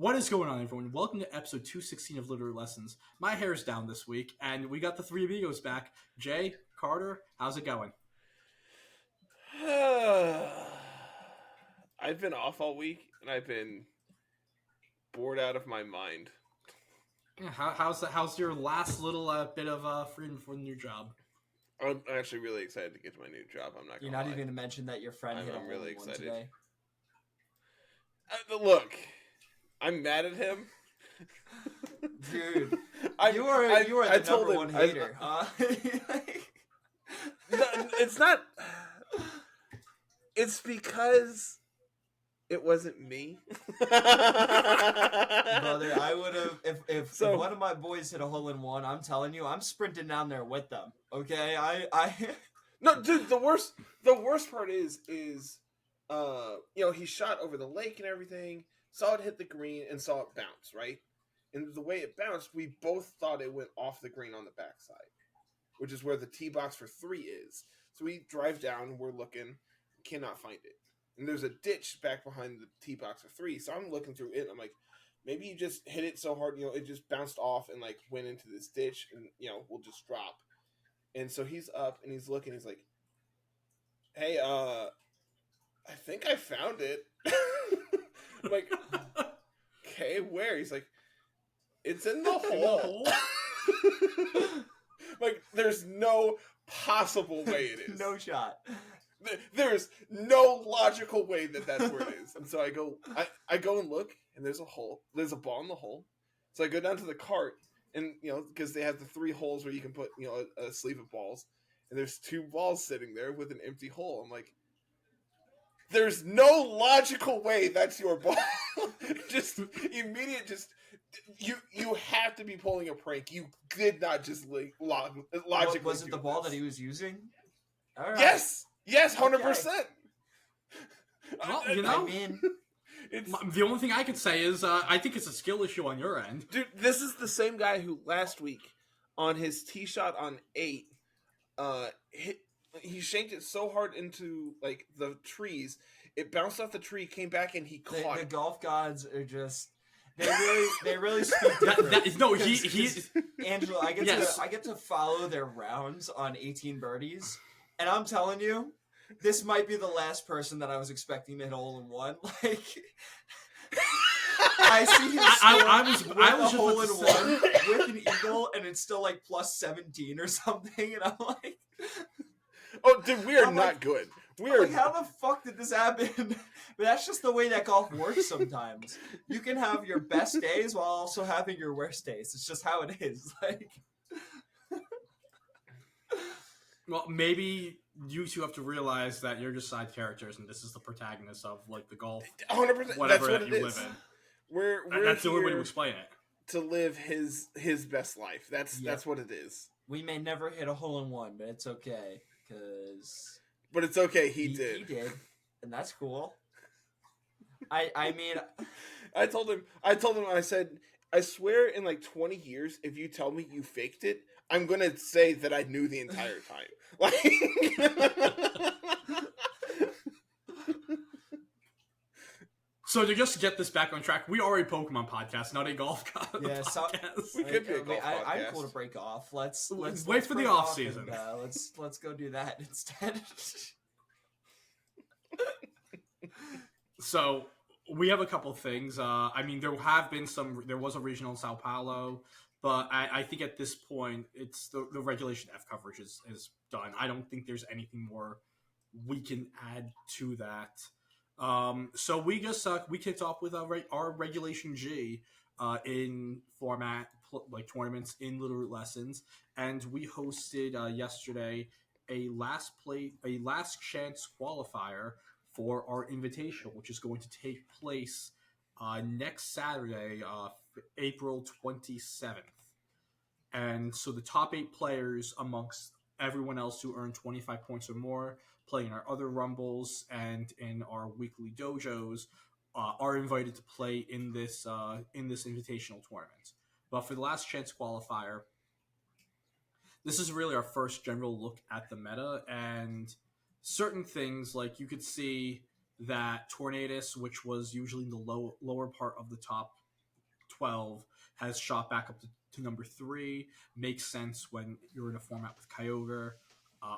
What is going on, everyone? Welcome to episode 216 of Littleroot Lessons. My hair's down this week, and we got the three amigos back. Jay, Carter, how's it going? I've been off all week, and I've been bored out of my mind. Yeah, how's your last little bit of freedom for the new job? I'm actually really excited to get to my new job. I'm not gonna You're not lie. even going to mention that your friend hit a hole really in one excited. today. Look, I'm mad at him. Dude, you are the number one hater. No, it's not. It's because it wasn't me. Brother, I would have if one of my boys hit a hole in one, I'm telling you, I'm sprinting down there with them. Okay? No, dude, the worst part is he shot over the lake and everything, saw it hit the green and saw it bounce, right? And the way it bounced, we both thought it went off the green on the backside, which is where the tee box for 3 is. So we drive down, we're looking, cannot find it. And there's a ditch back behind the tee box for 3. So I'm looking through it, and I'm like, maybe you just hit it so hard, it just bounced off and like went into this ditch, and we'll just drop. And so he's up and he's looking. He's like, "Hey, I think I found it." I'm like, "Okay, where?" He's like, "It's in the hole." Like, there's no possible way it is. No shot. There's no logical way that that's where it is. And so I go and look, and there's a hole. There's a ball in the hole. So I go down to the cart, and because they have the 3 holes where you can put a sleeve of balls, and there's 2 balls sitting there with an empty hole. I'm like, there's no logical way that's your ball. Just immediate, you have to be pulling a prank. You did not just logically. Was it the ball that he was using? All right. Yes, 100%. Well, I mean, the only thing I could say is I think it's a skill issue on your end. Dude, this is the same guy who last week on his tee shot on 8, he shanked it so hard into like the trees, it bounced off the tree, came back, and he caught the it. golf gods are just they really speak different. No, he's Angelo, I get to follow their rounds on 18 birdies, and I'm telling you, this might be the last person that I was expecting to hit a hole in one. Like, I see him I was hole in one with an eagle, and it's still like plus 17 or something, and I'm like, oh, dude, we are not good. We are like, how the fuck did this happen? But that's just the way that golf works sometimes. You can have your best days while also having your worst days. It's just how it is. Like, well, maybe you two have to realize that you're just side characters, and this is the protagonist of like the golf, 100%. whatever That's what that it you is. live in. We're that's the only way to explain it. To live his best life. That's what it is. we may never hit a hole in one, but it's okay because. But it's okay. He did. He did, and that's cool. I mean, I told him. I said, I swear, in like 20 years, if you tell me you faked it, I'm gonna say that I knew the entire time. Like, So to just get this back on track, we are a Pokemon podcast, not a golf podcast. We could be a golf podcast. I'm cool to break off. Let's wait for the break off off season. And, let's go do that instead. So we have a couple things. I mean, there was a regional in Sao Paulo, but I think at this point, it's the Regulation F coverage is done. I don't think there's anything more we can add to that. So we just we kicked off with our Regulation G in format like tournaments in Littleroot Lessons, and we hosted yesterday a last chance qualifier for our invitational, which is going to take place next Saturday, April 27th. And so the top 8 players amongst everyone else who earned 25 points or more, play in our other rumbles and in our weekly dojos, are invited to play in this invitational tournament. But for the last chance qualifier, this is really our first general look at the meta, and certain things, like you could see that Tornadus, which was usually in the lower part of the top 12 has shot back up to number 3. Makes sense when you're in a format with Kyogre.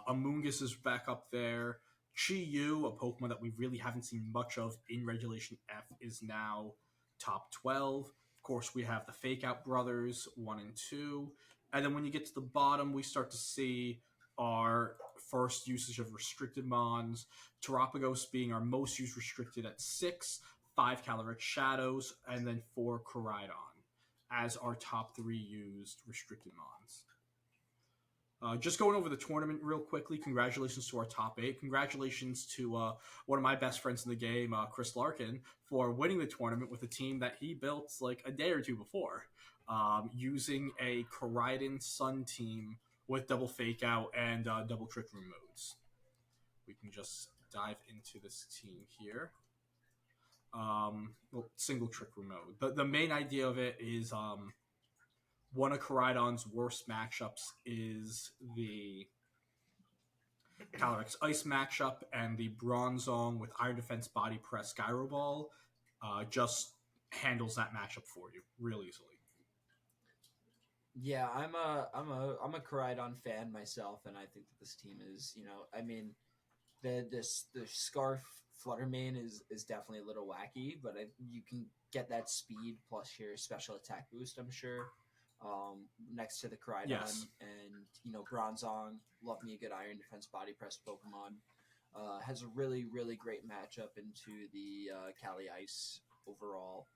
Amoonguss is back up there. Chi-Yu, a Pokemon that we really haven't seen much of in Regulation F, is now top 12. Of course, we have the Fake Out Brothers, 1 and 2. And then when you get to the bottom, we start to see our first usage of restricted mons. Terapagos being our most used restricted at 6, 5 Calyrex Shadows, and then 4 Koraidon as our top 3 used restricted mons. Just going over the tournament real quickly, congratulations to our top 8. Congratulations to one of my best friends in the game, Chris Larkin, for winning the tournament with a team that he built like a day or two before, using a Koraidon Sun team with double Fake Out and double Trick Room modes. We can just dive into this team here. Single Trick Room mode. The main idea of it is... one of Koraidon's worst matchups is the Calyrex Ice matchup, and the Bronzong with Iron Defense Body Press Gyro Ball just handles that matchup for you real easily. Yeah, I'm a Koraidon fan myself, and I think that this team is, I mean, the Scarf Fluttermane is definitely a little wacky, but you can get that speed plus your special attack boost, I'm sure. Next to the Koraidon, Yes. And Bronzong, love me a good Iron Defense Body Press Pokemon. Has a really, really great matchup into the Cali Ice overall.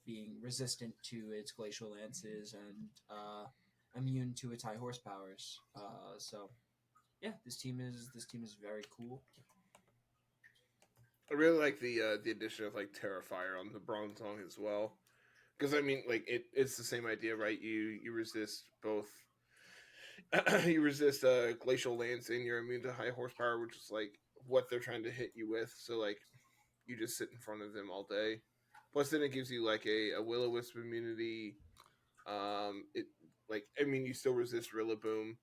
Being resistant to its Glacial Lances and immune to its high horsepowers. So yeah, this team is very cool. I really like the addition of like Terrafire on the Bronzong as well. Because I mean, like it's the same idea, right? You resist both. You resist Glacial Lance, and you're immune to high horsepower, which is like what they're trying to hit you with. So like, you just sit in front of them all day. Plus, then it gives you like a Will-O-Wisp immunity. You still resist Rillaboom,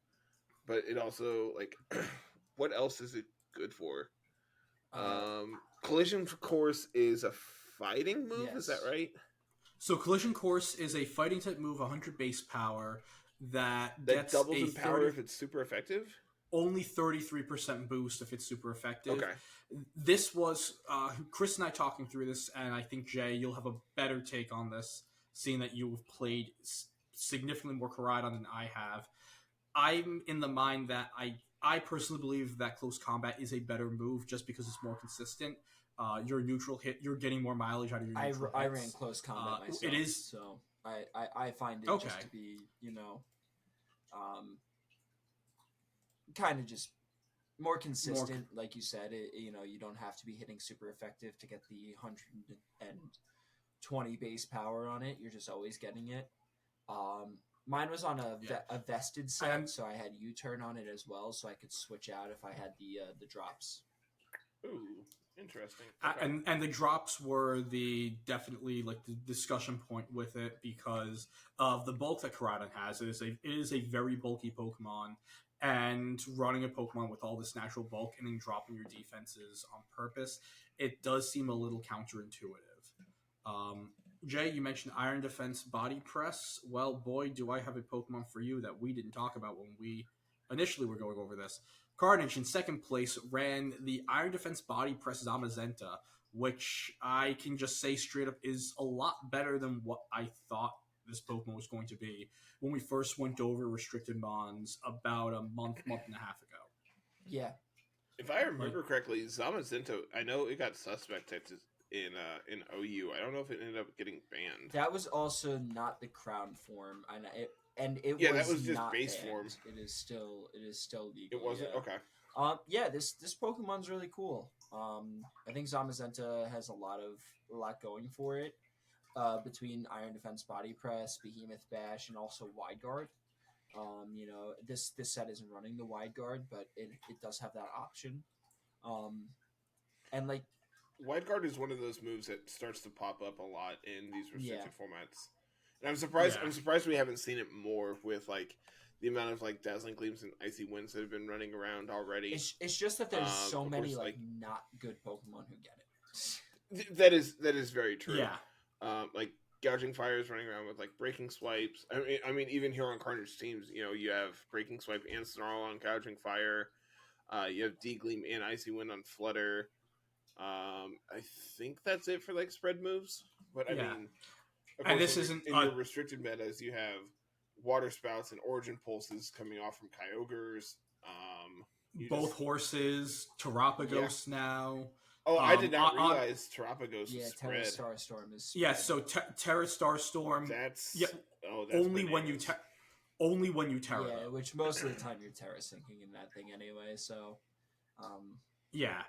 but it also like, what else is it good for? Collision Course is a fighting move. Yes. Is that right? So Collision Course is a fighting type move, 100 base power, that gets doubles a in power if it's super effective? Only 33% boost if it's super effective. Okay. This was Chris and I talking through this, and I think, Jay, you'll have a better take on this, seeing that you've played significantly more Koraidon than I have. I'm in the mind that I personally believe that close combat is a better move just because it's more consistent. Your neutral hit, you're getting more mileage out of your neutral I hits. ran close combat myself. It is so I find it okay. just to be kind of just more consistent. Like you said, you don't have to be hitting super effective to get the 120 base power on it. You're just always getting it. Mine was on a vested set, so I had U-turn on it as well, so I could switch out if I had the drops. Ooh, interesting. Okay. And the drops were definitely like the discussion point with it because of the bulk that Koraidon has. It is a very bulky Pokemon, and running a Pokemon with all this natural bulk and then dropping your defenses on purpose, it does seem a little counterintuitive. Jay, you mentioned Iron Defense Body Press. Well, boy, do I have a Pokemon for you that we didn't talk about when we initially were going over this. Carnage, in second place, ran the Iron Defense Body Press Zamazenta, which I can just say straight up is a lot better than what I thought this Pokemon was going to be when we first went over Restricted Mons about a month and a half ago. Yeah. If I remember correctly, Zamazenta, I know it got suspect in OU. I don't know if it ended up getting banned. That was also not the crown form, and it was that was just not base banned. form. It is still legal. It wasn't? Yeah. Okay. This Pokemon's really cool. I think Zamazenta has a lot going for it. Between Iron Defense Body Press, Behemoth Bash, and also Wide Guard. This set isn't running the Wide Guard, but it does have that option. And like Wide Guard is one of those moves that starts to pop up a lot in these restricted formats. And I'm surprised we haven't seen it more with like the amount of like Dazzling Gleams and Icy Winds that have been running around already. It's just that there's so many like not good Pokemon who get it. That is very true. Yeah. Like Gouging Fire is running around with like Breaking Swipes. I mean, even here on Carnage teams, you have Breaking Swipe and Snarl on Gouging Fire. You have D-Gleam and Icy Wind on Flutter. I think that's it for like spread moves. But I Yeah. mean, of And course, this isn't in your restricted metas, you have Water Spouts and Origin Pulses coming off from Kyogres. Both horses, Terapagos now. Oh, I did not realize Terapagos was Terra spread. Starstorm is spread. Yeah, so Terra Starstorm. That's only when you Terra. Yeah, which most of the time you're Terra syncing in that thing anyway. So, yeah,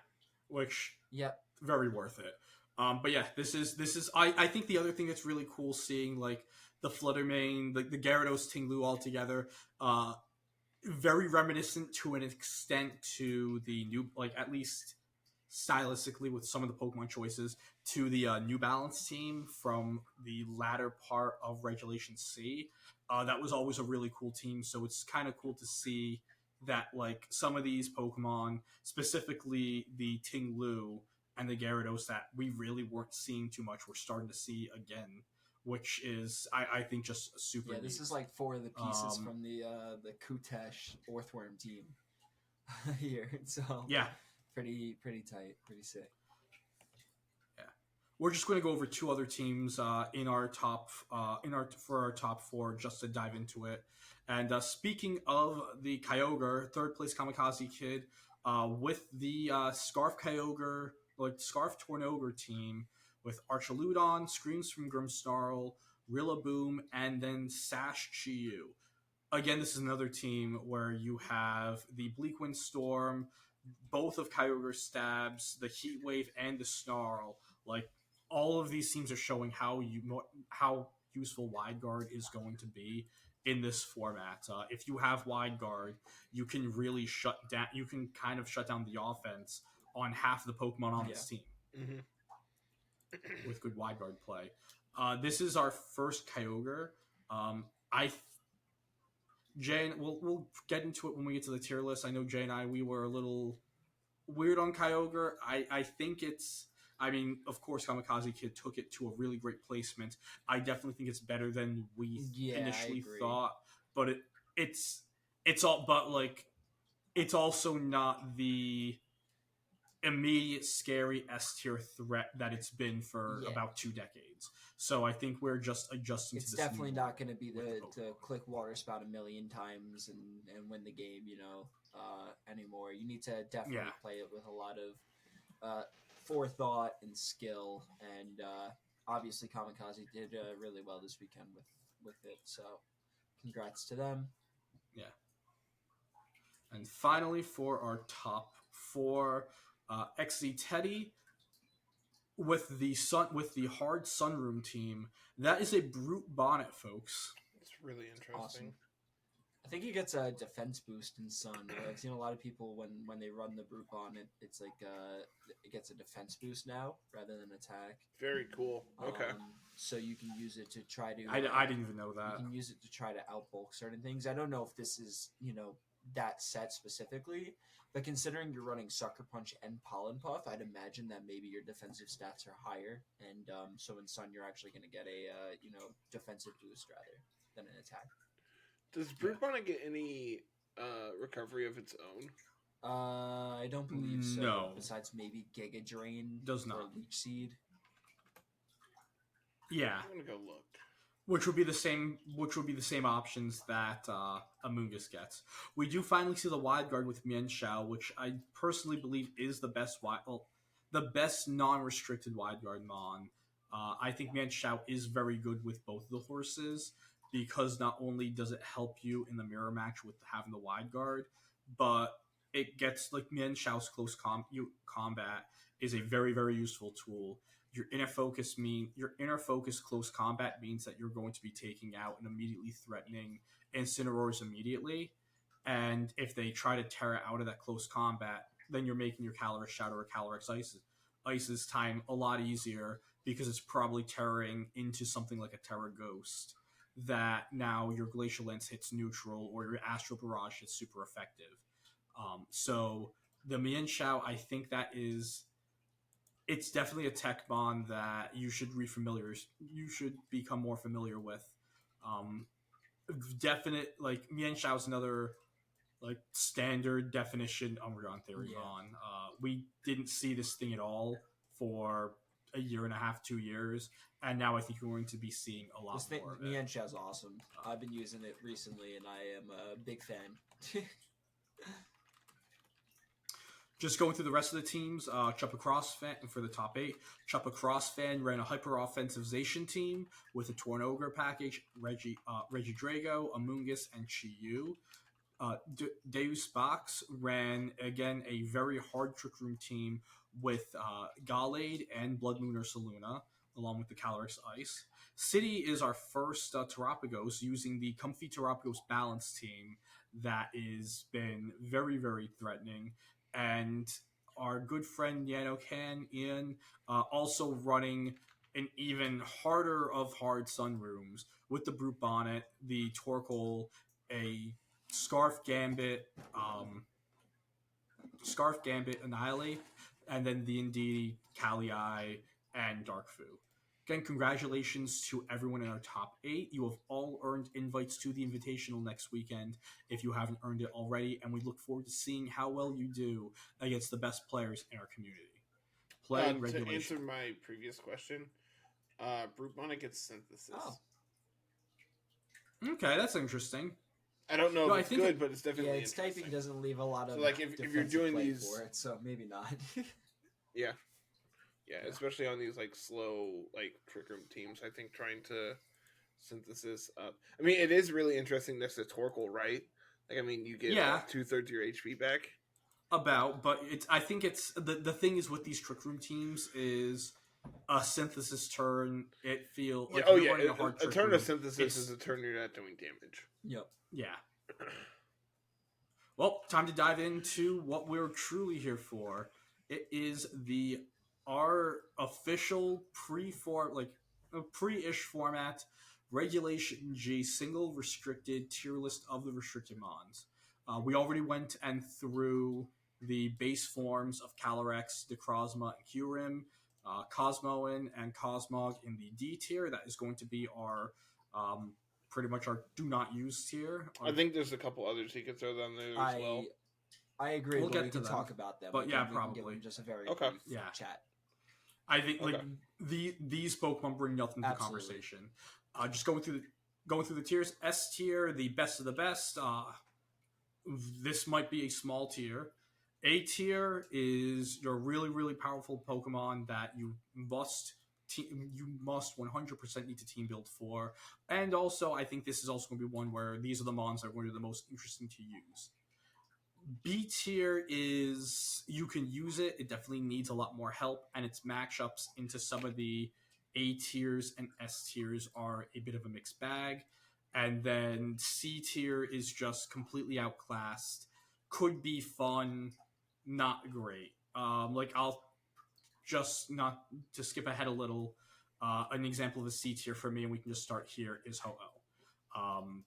which yep, very worth it. But yeah, this is I think the other thing that's really cool seeing like the Fluttermane, the Gyarados Tinglu all together. Very reminiscent to an extent to the new, like at least stylistically with some of the Pokemon choices, to the New Balance team from the latter part of Regulation C. That was always a really cool team, so it's kind of cool to see that like some of these Pokemon, specifically the Tinglu and the Gyarados that we really weren't seeing too much, we're starting to see again, which is I think just super. Yeah, this neat. is like 4 of the pieces from the Kutesh Orthworm team here. So yeah, pretty tight, pretty sick. Yeah, we're just going to go over 2 other teams in our top for our top 4 just to dive into it. And speaking of the Kyogre, 3rd place Kamikaze Kid with the Scarf Kyogre, like Scarf Tornogre team with Archaludon, Screams from Grimmsnarl, Rillaboom, and then Sash Chiyu. Again, this is another team where you have the Bleakwind Storm, both of Kyogre's stabs, the Heat Wave, and the Snarl. Like, all of these teams are showing how useful Wide Guard is going to be in this format. If you have Wide Guard, you can really shut down. You can kind of shut down the offense on half the Pokemon on this team. Mm-hmm. With good Wide Guard play. This is our first Kyogre. Jay, we'll get into it when we get to the tier list. I know Jay and we were a little weird on Kyogre. I think it's. I mean, of course, Kamikaze Kid took it to a really great placement. I definitely think it's better than we initially thought. But it's all. But like, it's also not the immediate scary S tier threat that it's been for about 2 decades. So I think we're just adjusting to this. It's definitely not going to be to click Water Spout 1,000,000 times and win the game, anymore. You need to definitely play it with a lot of forethought and skill. And obviously Kamikaze did really well this weekend with it. So congrats to them. Yeah. And finally, for our top 4, XZ Teddy with the hard Sunroom team. That is a Brute Bonnet, folks. It's really interesting. Awesome. I think he gets a defense boost in Sun. I've seen a lot of people when they run the Brute Bonnet, it's like it gets a defense boost now rather than attack. Very cool. Okay. So you can use it to try to. I didn't even know that. You can use it to try to outbulk certain things. I don't know if this is that set specifically, but considering you're running Sucker Punch and Pollen Puff, I'd imagine that maybe your defensive stats are higher, and so in Sun you're actually going to get a defensive boost rather than an attack. Does Brute Bonnet get any recovery of its own? I don't believe so. No. Besides maybe Giga Drain Does not. or Leech Seed. Yeah. I'm gonna go look. Which would be the same options that Amoonguss gets. We do finally see the Wide Guard with Mienshao, which I personally believe is the best non-restricted Wide Guard Mon. I think Mienshao is very good with both of the horses because not only does it help you in the mirror match with having the Wide Guard, but it gets like Mienshao's close combat is a very, very useful tool. Your inner focus close combat means that you're going to be taking out and immediately threatening Incineroars immediately. And if they try to Terra out of that close combat, then you're making your Calyrex Shadow or Calyrex Ice's time a lot easier because it's probably Terraing into something like a Terra Ghost that now your Glacial Lance hits neutral or your Astral Barrage is super effective. So the Mienshao, I think that is it's definitely a tech bond that you should you should become more familiar with. Um, Definite like Mian Shao's another like standard definition Umbreon Theory Yeah. Mon. We didn't see this thing at all for a year and a half, 2 years, and now I think we're going to be seeing a lot more of it. Mienshaw's awesome. I've been using it recently, and I am a big fan. Just going through the rest of the teams, Chuppa Cross fan for the top 8. Chuppa Cross fan ran a hyper offensivization team with a Tornogre package, Reggie Drago, Amoonguss, and Chi-Yu. Deus Box ran again a very hard Trick Room team with Gallade and Blood Moon Ursaluna, along with the Calyrex Ice. City is our first Terapagos using the Comfy Terapagos Balance team that has been very, very threatening. And our good friend Ian, also running an even harder of hard Sunrooms with the Brute Bonnet, the Torkoal, a Scarf Gambit, Annihilate, and then the Indeedee, Kali-I, and Darkfu. Again, congratulations to everyone in our top 8. You have all earned invites to the Invitational next weekend if you haven't earned it already, and we look forward to seeing how well you do against the best players in our community. To answer my previous question, Brute Bonnet gets Synthesis. Oh. Okay, that's interesting. I don't know if it's good, but it's definitely its typing doesn't leave a lot of. So, like, if you're doing these for it, so maybe not. Yeah, especially on these like slow like Trick Room teams, I think trying to Synthesis up. I mean, it is really interesting next to Torkoal, right? Like, I mean, you get 2/3 of your HP back. But I think it's the thing is with these Trick Room teams is a Synthesis turn. It feels like a turn of Synthesis is a turn you're not doing damage. Yep. Yeah. Well, time to dive into what we're truly here for. It is our official pre-ish format, Regulation G single restricted tier list of the restricted mons. We already went and through the base forms of Calyrex, Necrozma, and Kyurem, Cosmoan, and Cosmog in the D tier. That is going to be our pretty much our do not use tier. I think there's a couple others you could throw down there as well. I agree. We'll but get we to can them. talk about them. But we yeah, can probably give them just a very brief chat. I think these Pokemon bring nothing to the conversation. Just going through the tiers. S tier, the best of the best. This might be a small tier. A tier is your really, really powerful Pokemon that you must 100% need to team build for. And also, I think this is also going to be one where these are the mons that are going to be the most interesting to use. B tier is you can use it. It definitely needs a lot more help, and its matchups into some of the A tiers and S tiers are a bit of a mixed bag. And then C tier is just completely outclassed. Could be fun, not great. I'll just not to skip ahead a little. An example of a C tier for me, and we can just start here, is Ho-Oh.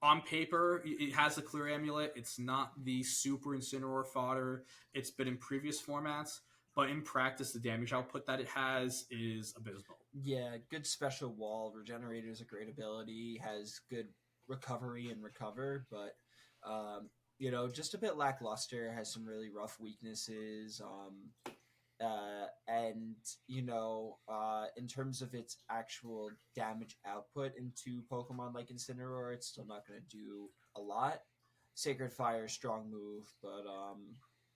On paper, it has a clear amulet. It's not the super Incineroar fodder it's been in previous formats, but in practice, the damage output that it has is abysmal. Yeah, good special wall. Regenerator is a great ability, has good recovery and recover, but just a bit lackluster, has some really rough weaknesses. In terms of its actual damage output into Pokemon like Incineroar, it's still not going to do a lot. Sacred Fire, strong move, but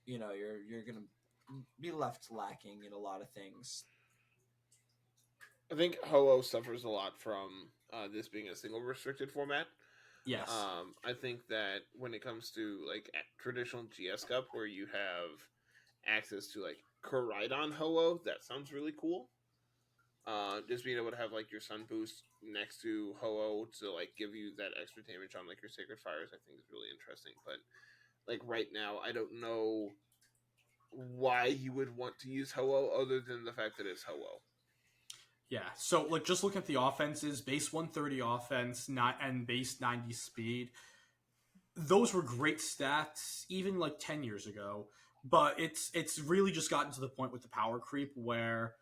you're going to be left lacking in a lot of things. I think Ho-Oh suffers a lot from this being a single restricted format. Yes. I think that when it comes to like traditional GS Cup, where you have access to like Koraidon Ho-Oh, that sounds really cool. Just being able to have like your Sun Boost next to Ho-Oh to like give you that extra damage on like your Sacred Fires, I think is really interesting. But like right now, I don't know why you would want to use Ho-Oh other than the fact that it's Ho-Oh. Yeah, so like just looking at the offenses, base 130 offense, and base 90 speed. Those were great stats even like 10 years ago. but it's really just gotten to the point with the power creep where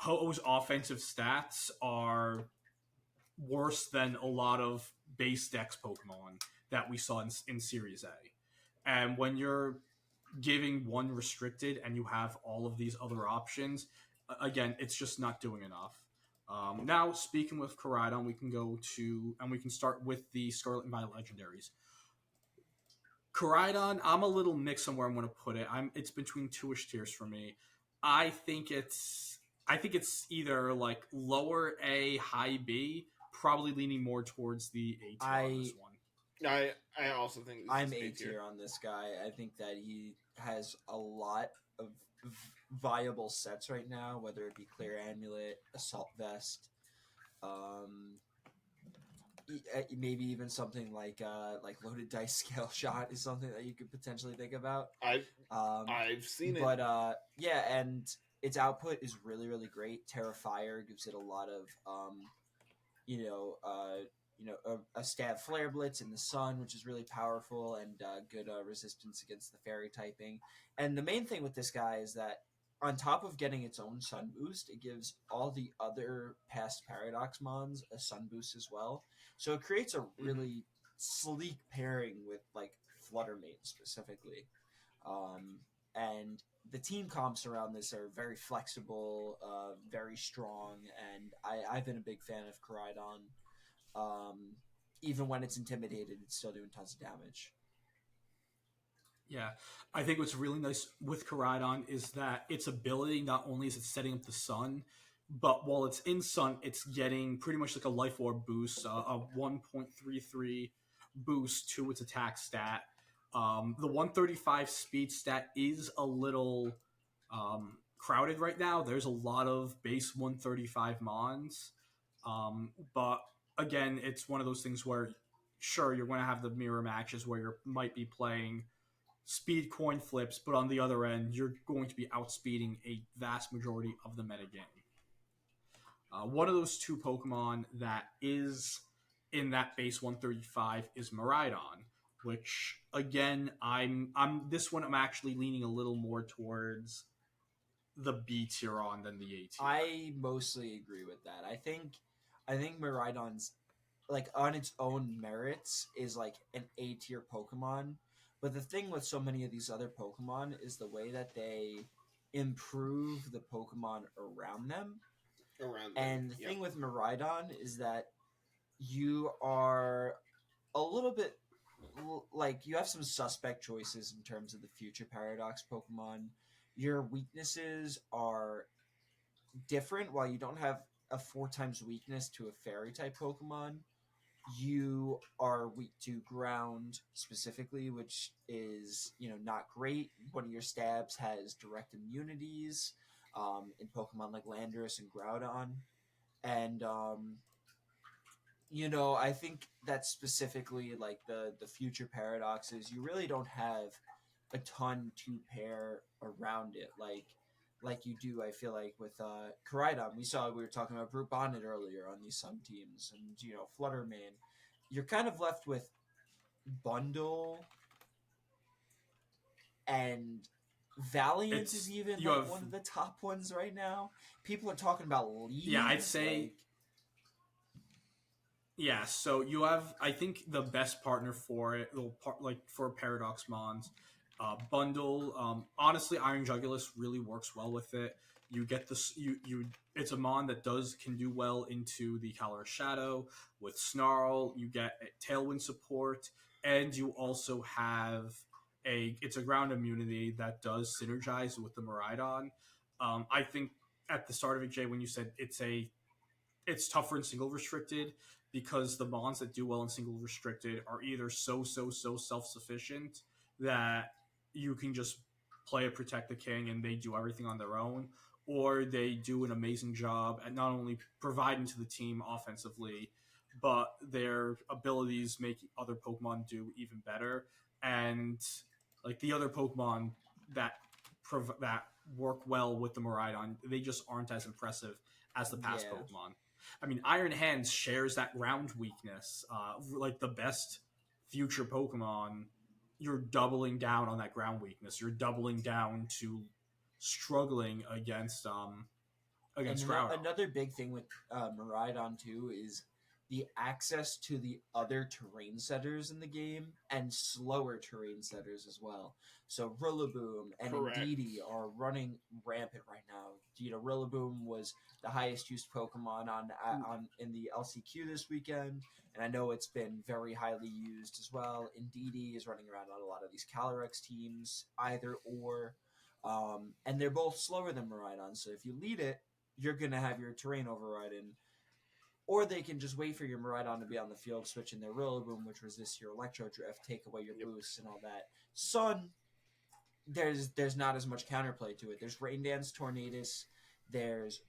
Ho-Oh's offensive stats are worse than a lot of base Dex Pokemon that we saw in Series A. And when you're giving one restricted and you have all of these other options, again, it's just not doing enough. Now, speaking with Koraidon, we can go to, and we can start with the Scarlet and Violet legendaries. Koraidon, I'm a little mixed on where I'm going to put it. It's between two-ish tiers for me. I think it's either like lower A, high B, probably leaning more towards the A tier on this one. I also think I'm A tier on this guy. I think that he has a lot of viable sets right now, whether it be Clear Amulet, Assault Vest, maybe even something like Loaded Dice Scale Shot is something that you could potentially think about. I've seen it, but yeah, and its output is really really great. Terrifier gives it a lot of a stab flare blitz in the sun, which is really powerful and good resistance against the fairy typing. And the main thing with this guy is that on top of getting its own sun boost, it gives all the other past Paradox Mons a sun boost as well. So it creates a really sleek pairing with like Fluttermane specifically. And the team comps around this are very flexible, very strong, and I've been a big fan of Koraidon. Even when it's intimidated, it's still doing tons of damage. Yeah, I think what's really nice with Koraidon is that its ability not only is it setting up the sun, but while it's in sun, it's getting pretty much like a life orb boost, a 1.33 boost to its attack stat. The 135 speed stat is a little crowded right now. There's a lot of base 135 Mons, but again, it's one of those things where sure you're going to have the mirror matches where you might be playing speed coin flips, but on the other end, you're going to be outspeeding a vast majority of the metagame. One of those two Pokemon that is in that base 135 is Miraidon, which again, I'm this one I'm actually leaning a little more towards the B tier on than the A tier. I mostly agree with that. I think Miraidon's like on its own merits is like an A tier Pokemon. But the thing with so many of these other Pokemon is the way that they improve the Pokemon around them. And the thing with Miraidon is that you are a little bit like you have some suspect choices in terms of the future Paradox Pokemon. Your weaknesses are different. While you don't have a 4 times weakness to a fairy type Pokemon, you are weak to ground specifically, which is not great. One of your stabs has direct immunities in Pokemon like Landorus and Groudon, and I think that specifically like the future paradoxes, you really don't have a ton to pair around it like you do. I feel like with Koraidon, we were talking about Brute Bonnet earlier on these Sun teams, and Fluttermane. You're kind of left with Bundle and Valiant is even one of the top ones right now. People are talking about Leaves. Yeah, I'd say. Yeah, so you have, I think, the best partner for it, for Paradox Mons, Bundle. Honestly, Iron Jugulus really works well with it. You get this, it's a Mon that can do well into the Colorless Shadow with Snarl. You get Tailwind support, and you also have it's a ground immunity that does synergize with the Miraidon. I think at the start of it, Jay, when you said it's tougher in single restricted because the Mons that do well in single restricted are either so self-sufficient that you can just play a Protect the King and they do everything on their own, or they do an amazing job at not only providing to the team offensively, but their abilities make other Pokemon do even better. And like the other Pokemon that work well with the Miraidon, they just aren't as impressive as the past Pokemon. I mean, Iron Hands shares that ground weakness. Like the best future Pokemon you're doubling down on that ground weakness. You're doubling down to struggling against ground. Another big thing with Miraidon too is the access to the other terrain setters in the game and slower terrain setters as well. So Rillaboom and Correct. Indeedee are running rampant right now. Rillaboom was the highest used Pokemon on in the LCQ this weekend, and I know it's been very highly used as well. Indeedee is running around on a lot of these Calyrex teams, either or, and they're both slower than Miraidon. So if you lead it, you're going to have your terrain overridden. Or they can just wait for your Miraidon to be on the field, switch in their Rillaboom, which resist your Electro Drift, take away your boosts and all that. Sun, there's not as much counterplay to it. There's Rain Dance Tornadus, there's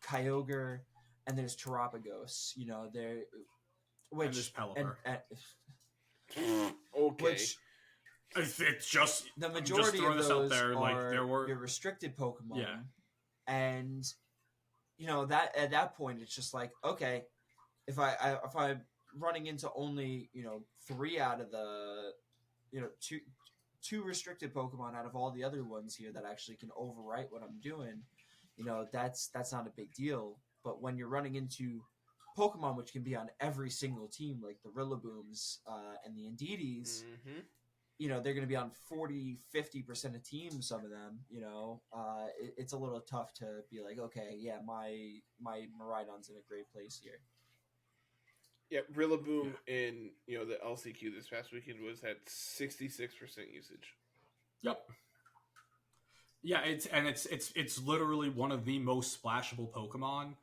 Kyogre, and there's Terapagos. And there's Pelipper. Okay. Which It's just the I'm just majority throwing of this those out there. Like are there were your restricted Pokemon. Yeah. And that at that point it's just like, okay, if I'm running into only 3 out of the two restricted Pokemon out of all the other ones here that actually can overwrite what I'm doing, that's not a big deal. But when you're running into Pokemon which can be on every single team, like the Rillabooms and the Indeedees, they're going to be on 40-50% of teams, some of them, it's a little tough to be like, okay, yeah, my Miraidon's in a great place here. Yeah, Rillaboom in the LCQ this past weekend was at 66% usage. Yep. Yeah, it's literally one of the most splashable Pokemon.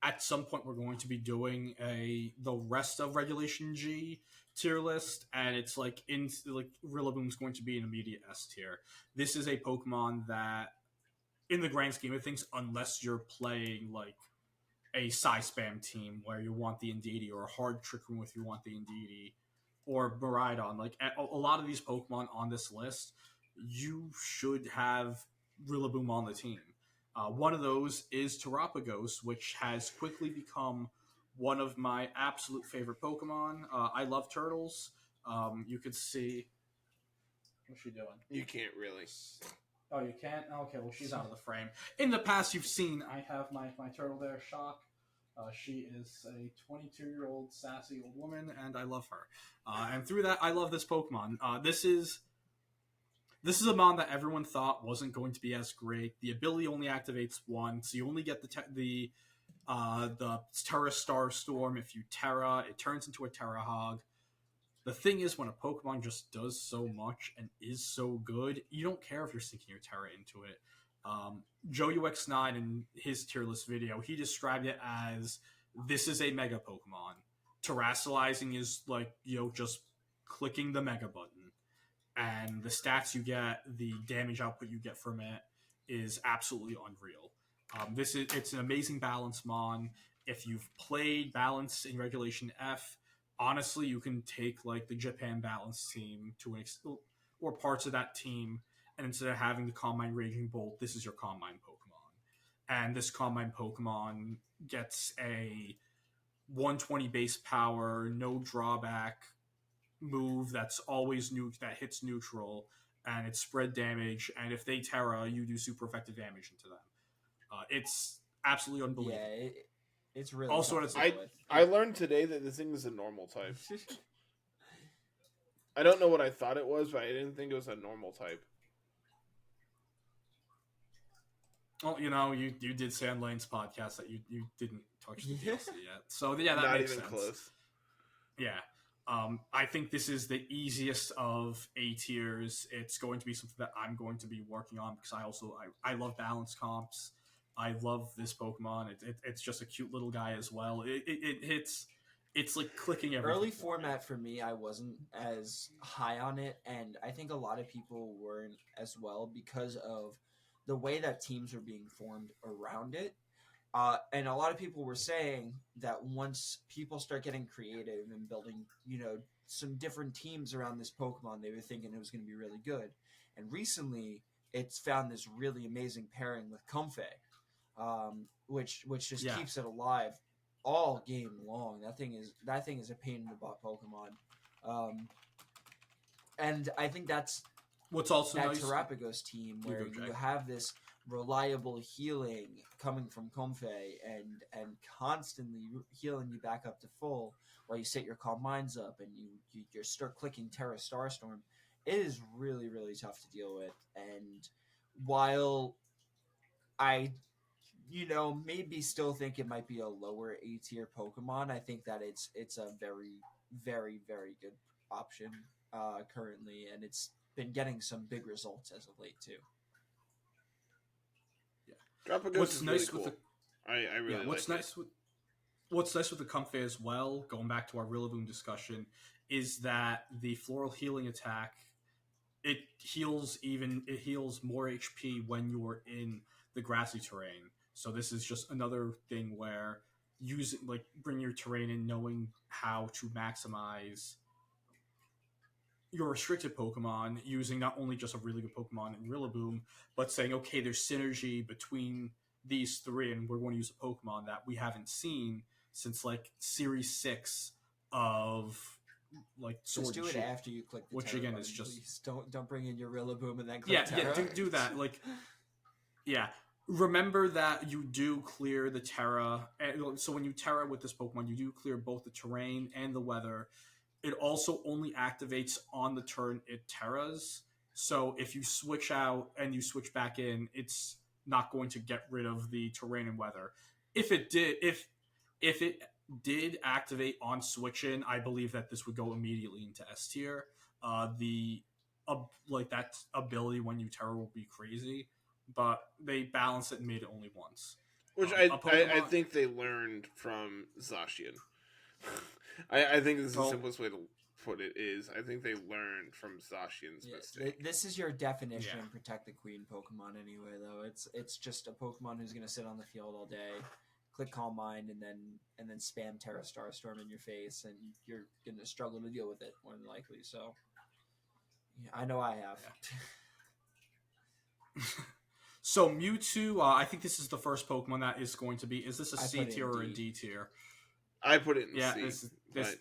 At some point, we're going to be doing the rest of Regulation G tier list, and it's Rillaboom's going to be an immediate S tier. This is a Pokemon that, in the grand scheme of things, unless you're playing like a Psy-Spam team where you want the Indeedee, or a hard Trick Room if you want the Indeedee, or Miraidon, like a lot of these Pokemon on this list, you should have Rillaboom on the team. One of those is Terapagos, which has quickly become one of my absolute favorite Pokemon. I love turtles. You could see... What's she doing? You can't really. Oh, you can't? Okay, well, she's out of the frame. In the past, you've seen I have my turtle there, Shock. She is a 22-year-old sassy old woman, and I love her. And through that, I love this Pokemon. This is a mon that everyone thought wasn't going to be as great. The ability only activates one, so you only get the Terra Star Storm. If you Terra, it turns into a Terra Hog. The thing is, when a Pokemon just does so much and is so good, you don't care if you're sinking your Terra into it. JoeUX9 in his tier list video, he described it as, this is a Mega Pokemon. Terrasolizing is like, just clicking the Mega button. And the stats you get, the damage output you get from it is absolutely unreal. It's an amazing balance mon. If you've played balance in Regulation F, honestly, you can take like the Japan balance team or parts of that team, and instead of having the Calm Mind Raging Bolt, this is your Calm Mind Pokemon. And this Calm Mind Pokemon gets a 120 base power, no drawback move that's always that hits neutral, and it's spread damage, and if they Terra, you do super effective damage into them. It's absolutely unbelievable. Yeah, it's really also I learned today that this thing is a normal type. I don't know what I thought it was, but I didn't think it was a normal type. Well, you did say on Lane's podcast that you didn't touch the DLC yet, so yeah, that Not makes even sense. Close. Yeah. I think this is the easiest of A tiers. It's going to be something that I'm going to be working on because I love balance comps. I love this Pokemon. It's just a cute little guy as well. It's like clicking everything. Early format for me, I wasn't as high on it, and I think a lot of people weren't as well because of the way that teams were being formed around it. And a lot of people were saying that once people start getting creative and building, some different teams around this Pokemon, they were thinking it was going to be really good. And recently, it's found this really amazing pairing with Comfey, which just keeps it alive all game long. That thing is a pain in the butt Pokemon. And I think that's What's also that nice. Terrapagos team where go, Jay. you have this reliable healing coming from Comfey and constantly healing you back up to full while you set your calm minds up and you start clicking Terra Starstorm. It is really, really tough to deal with. And while I maybe still think it might be a lower A tier Pokemon, I think that it's a very, very, very good option currently, and it's been getting some big results as of late too. Galapagos is really cool. I really what's like nice what's nice with the Comfey as well, going back to our Rillaboom discussion, is that the floral healing attack, it heals more HP when you're in the grassy terrain. So this is just another thing where bring your terrain in, knowing how to maximize your restricted Pokemon, using not only just a really good Pokemon in Rillaboom, but saying, okay, there's synergy between these three, and we're going to use a Pokemon that we haven't seen since like Series 6 of like Sword Just do and it Shield, after you click the which Terra again button, is just please. Don't bring in your Rillaboom and then click Terra. do that. Like, yeah. Remember that you do clear the Terra. So when you Terra with this Pokemon, you do clear both the terrain and the weather. It also only activates on the turn it Terras. So if you switch out and you switch back in, it's not going to get rid of the terrain and weather. If it did activate on switch in, I believe that this would go immediately into S tier. That ability when you Terra will be crazy, but they balanced it and made it only once. Which I think they learned from Zacian. I think this is the simplest way to put it is I think they learned from Zacian's mistake. This is your definition of Protect the Queen Pokemon anyway, though. It's just a Pokemon who's going to sit on the field all day, click Calm Mind, and then spam Terra Starstorm in your face, and you're going to struggle to deal with it more than likely. So, yeah, I know I have. Yeah. So Mewtwo, I think this is the first Pokemon that is going to be. Is this a C tier or a D tier? I put it in C. It's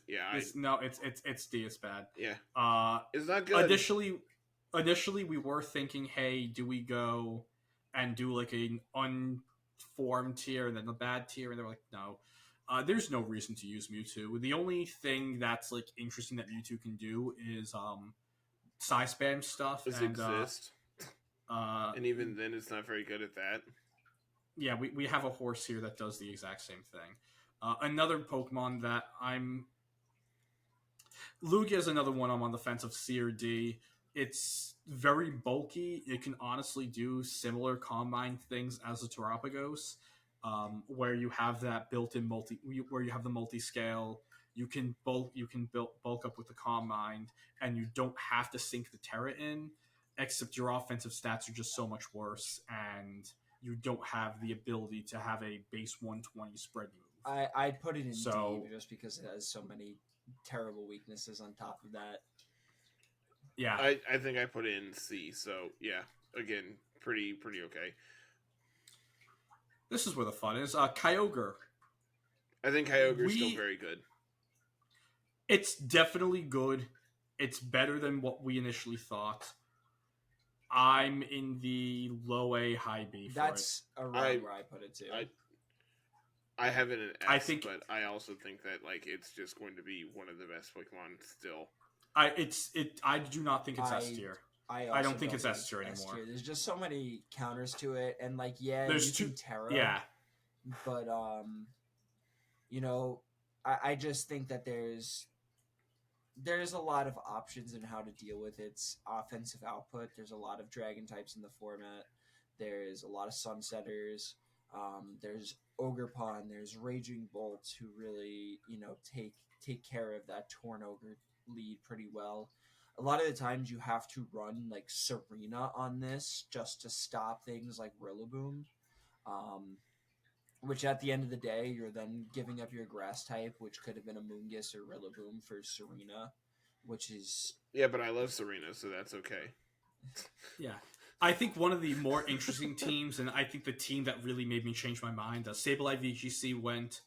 D. It's bad. Yeah. It's not good. Initially, we were thinking, hey, do we go and do like an unformed tier and then the bad tier? And they're like, no. There's no reason to use Mewtwo. The only thing that's like interesting that Mewtwo can do is size spam stuff. Exist. And even then, it's not very good at that. Yeah, we have a horse here that does the exact same thing. Another Pokemon that Lugia is another one I'm on the fence of C or D. It's very bulky. It can honestly do similar Combine things as a Terrapagos, where you have that built-in where you have the multi-scale. You can bulk up with the Calm Mind, and you don't have to sink the Terra in, except your offensive stats are just so much worse, and you don't have the ability to have a base 120 spread move. I'd put it in D just because it has so many terrible weaknesses on top of that. Yeah. I think I put it in C, so yeah. Again, pretty okay. This is where the fun is. Kyogre. I think Kyogre is still very good. It's definitely good. It's better than what we initially thought. I'm in the low A, high B for That's around where I put it too. I have it in S, but I also think that like it's just going to be one of the best Pokemon still. I do not think it's S tier. I don't think it's S tier anymore. There's just so many counters to it, and like there's you can Terra. Yeah. But I just think that there's a lot of options in how to deal with its offensive output. There's a lot of dragon types in the format. There's a lot of Sunsetters. There's Ogerpon. There's Raging Bolts who really, take care of that Torn Ogre lead pretty well. A lot of the times you have to run like Serena on this just to stop things like Rillaboom. Which at the end of the day, you're then giving up your grass type, which could have been a Moongus or Rillaboom for Serena, which is... Yeah, but I love Serena, so that's okay. Yeah. I think one of the more interesting teams, and I think the team that really made me change my mind, Sableye VGC went,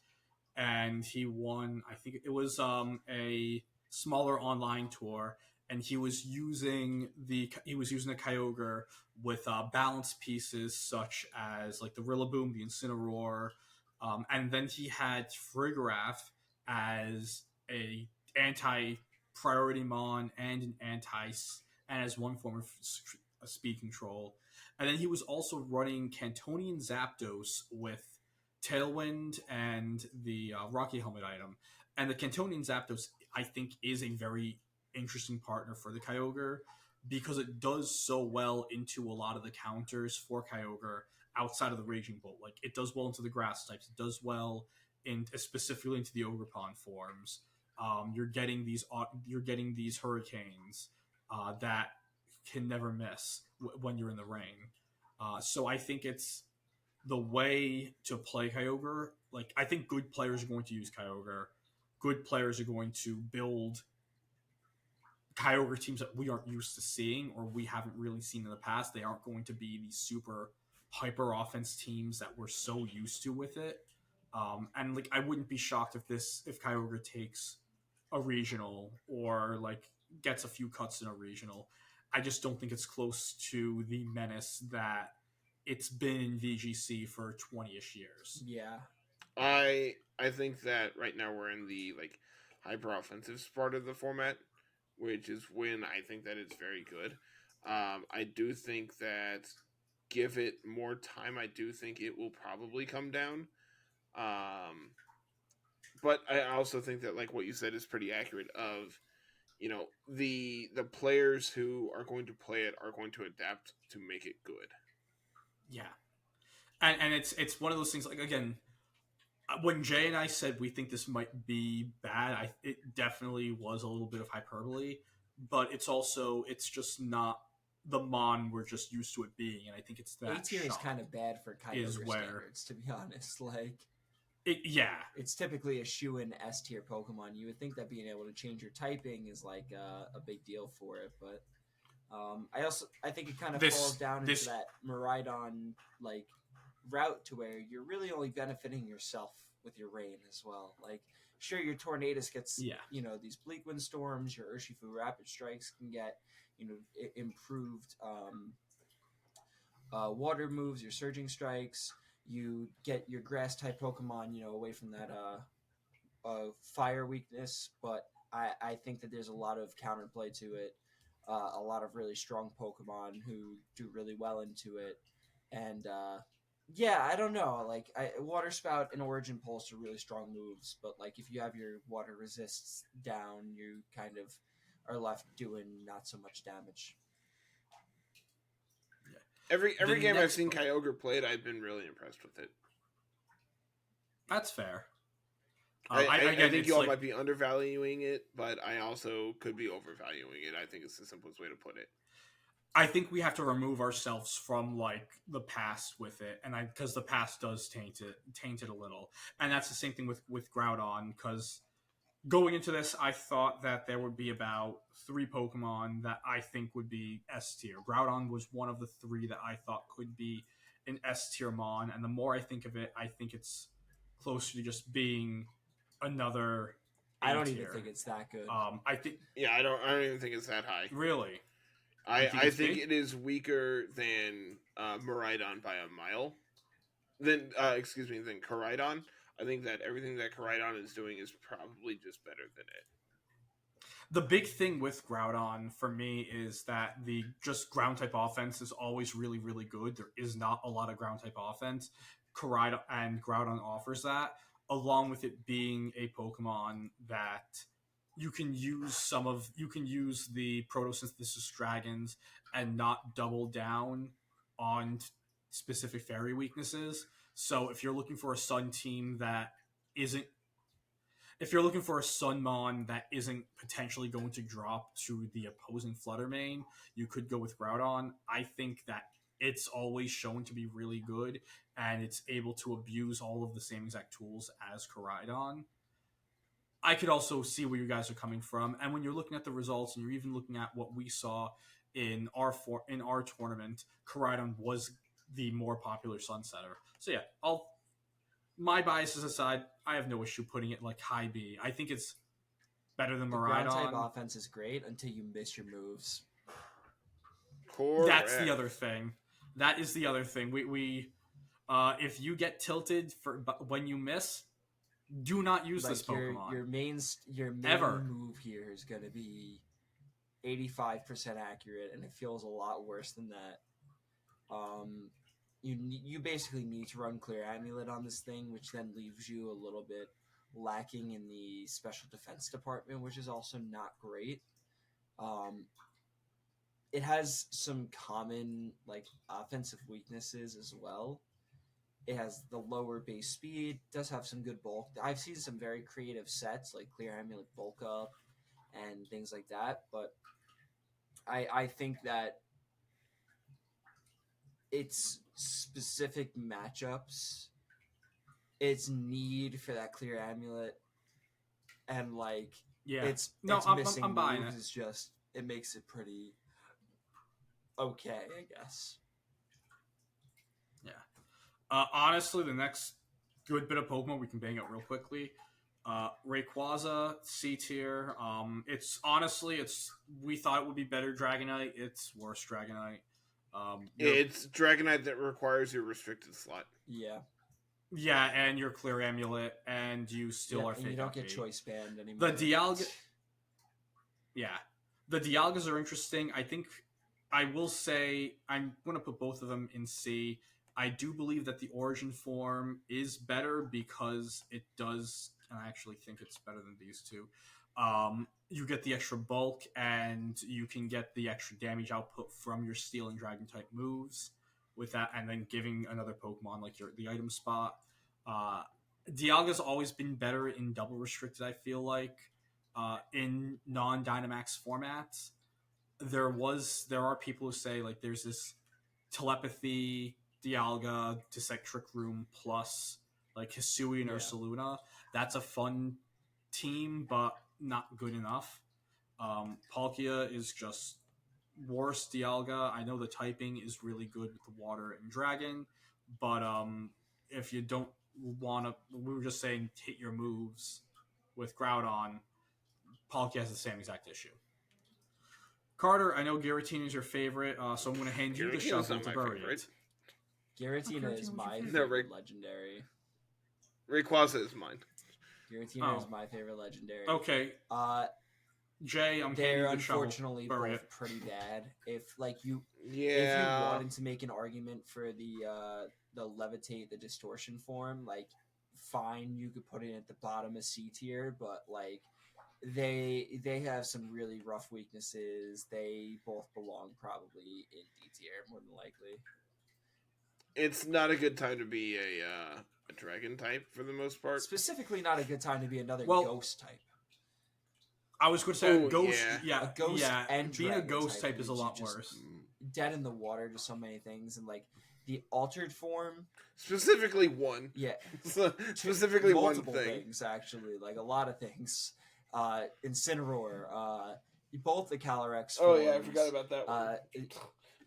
and he won, I think it was a smaller online tour, and he was using the Kyogre with balance pieces such as like the Rillaboom, the Incineroar, and then he had Frigoraph as a anti-priority mon and an and as one form of speed control. And then he was also running Cantonian Zapdos with Tailwind and the Rocky Helmet item. And the Cantonian Zapdos, I think, is a very interesting partner for the Kyogre because it does so well into a lot of the counters for Kyogre outside of the Raging Bolt. Like, it does well into the grass types. It does well in specifically into the Ogerpon forms. You're getting these hurricanes that can never miss when you're in the rain. So I think it's the way to play Kyogre. Like, I think good players are going to use Kyogre. Good players are going to build Kyogre teams that we aren't used to seeing or we haven't really seen in the past. They aren't going to be these super hyper offense teams that we're so used to with it. And like, I wouldn't be shocked if Kyogre takes a regional or like gets a few cuts in a regional. I just don't think it's close to the menace that it's been in VGC for 20-ish years. Yeah. I think that right now we're in the like hyper offensive part of the format, which is when I think that it's very good. I do think that give it more time, I do think it will probably come down. But I also think that like what you said is pretty accurate. Of the players who are going to play it are going to adapt to make it good. Yeah, and it's one of those things. Like, again, when Jay and I said we think this might be bad, it definitely was a little bit of hyperbole, but it's just not the Mon we're just used to it being, and I think it's that A tier is kind of bad for Kyogre standards, to be honest. Like, it's typically a shoe-in S tier Pokemon. You would think that being able to change your typing is like a big deal for it, but I think it kind of falls down into that Miraidon like route to where you're really only benefiting yourself with your rain as well. Like, sure, your Tornadus gets these Bleak Wind Storms, your Urshifu Rapid Strikes can get improved water moves, your Surging Strikes. You get your grass type Pokemon away from that fire weakness, but I think that there's a lot of counterplay to it. A lot of really strong Pokemon who do really well into it, and I don't know. Like, Water Spout and Origin Pulse are really strong moves, but like if you have your Water Resists down, you kind of are left doing not so much damage. Every game I've seen Kyogre played, I've been really impressed with it. That's fair. I think you all might be undervaluing it, but I also could be overvaluing it. I think it's the simplest way to put it. I think we have to remove ourselves from like the past with it, and because the past does taint it a little, and that's the same thing with Groudon. Because going into this, I thought that there would be about 3 Pokemon that I think would be S tier. Groudon was one of the 3 that I thought could be an S tier Mon, and the more I think of it, I think it's closer to just being another A-tier. I don't even think it's that good. I think. Yeah, I don't even think it's that high. Really. I think it is weaker than Miraidon by a mile. Than Koraidon. I think that everything that Koraidon is doing is probably just better than it. The big thing with Groudon for me is that the just ground type offense is always really, really good. There is not a lot of ground type offense. Koraidon and Groudon offers that, along with it being a Pokemon that you can use the Photosynthesis Dragons and not double down on specific fairy weaknesses. So if you're looking for a Sun team if you're looking for a Sunmon that isn't potentially going to drop to the opposing Flutter Mane, you could go with Groudon. I think that it's always shown to be really good, and it's able to abuse all of the same exact tools as Koraidon. I could also see where you guys are coming from, and when you're looking at the results, and you're even looking at what we saw in our tournament, Koraidon was the more popular Sunsetter. So yeah, my biases aside, I have no issue putting it like high B. I think it's better than The ground type Miraidon. offense is great until you miss your moves. Correct. That's the other thing. That is the other thing. We if you get tilted when you miss, do not use this Pokemon. Your main Ever. move here is going to be 85% accurate, and it feels a lot worse than that. You basically need to run Clear Amulet on this thing, which then leaves you a little bit lacking in the special defense department, which is also not great. It has some common offensive weaknesses as well. It has the lower base speed, does have some good bulk. I've seen some very creative sets like Clear Amulet Bulk Up and things like that, but I think that its specific matchups, its need for that Clear Amulet, and its missing I'm buying moves it. is just, it makes it pretty okay, I guess. Yeah. Honestly, the next good bit of Pokemon we can bang out real quickly. Rayquaza, C tier. We thought it would be better Dragonite. It's worse Dragonite. It's Dragonite that requires your restricted slot. Yeah. Yeah, and your Clear Amulet, and you still are. And you don't get choice banned anymore. The Dialga. Yeah, the Dialgas are interesting. I think I will say I'm going to put both of them in C. I do believe that the Origin form is better because it does, and I actually think it's better than these two. You get the extra bulk, and you can get the extra damage output from your Steel and Dragon type moves with that, and then giving another Pokemon like the item spot. Dialga's always been better in double restricted, I feel like. In non-Dynamax formats, there are people who say there's this telepathy Dialga Dissect Trick Room plus Hisuian or Ursaluna. That's a fun team, but not good enough. Palkia is just worse Dialga. I know the typing is really good with the water and dragon, but if you don't want to, we were just saying hit your moves with Groudon, Palkia has the same exact issue. Carter, I know Giratina is your favorite, so I'm going to hand you the shovel to bury it. Giratina is my favorite legendary. Rayquaza is mine. Giratina is my favorite legendary. Okay. Jay, I'm they're handing the shovel. Unfortunately both pretty bad. If you wanted to make an argument for the levitate, the distortion form, fine, you could put it at the bottom of C tier, but they have some really rough weaknesses. They both belong probably in D tier more than likely. It's not a good time to be a dragon type for the most part. Specifically, not a good time to be another ghost type. I was going to say ghost. A ghost and being a ghost type is a lot worse. Dead in the water to so many things, and the altered form. Specifically one. Yeah. Specifically multiple one thing. Things actually, a lot of things. Incineroar. Both the Calyrex forms. Oh yeah, I forgot about that one.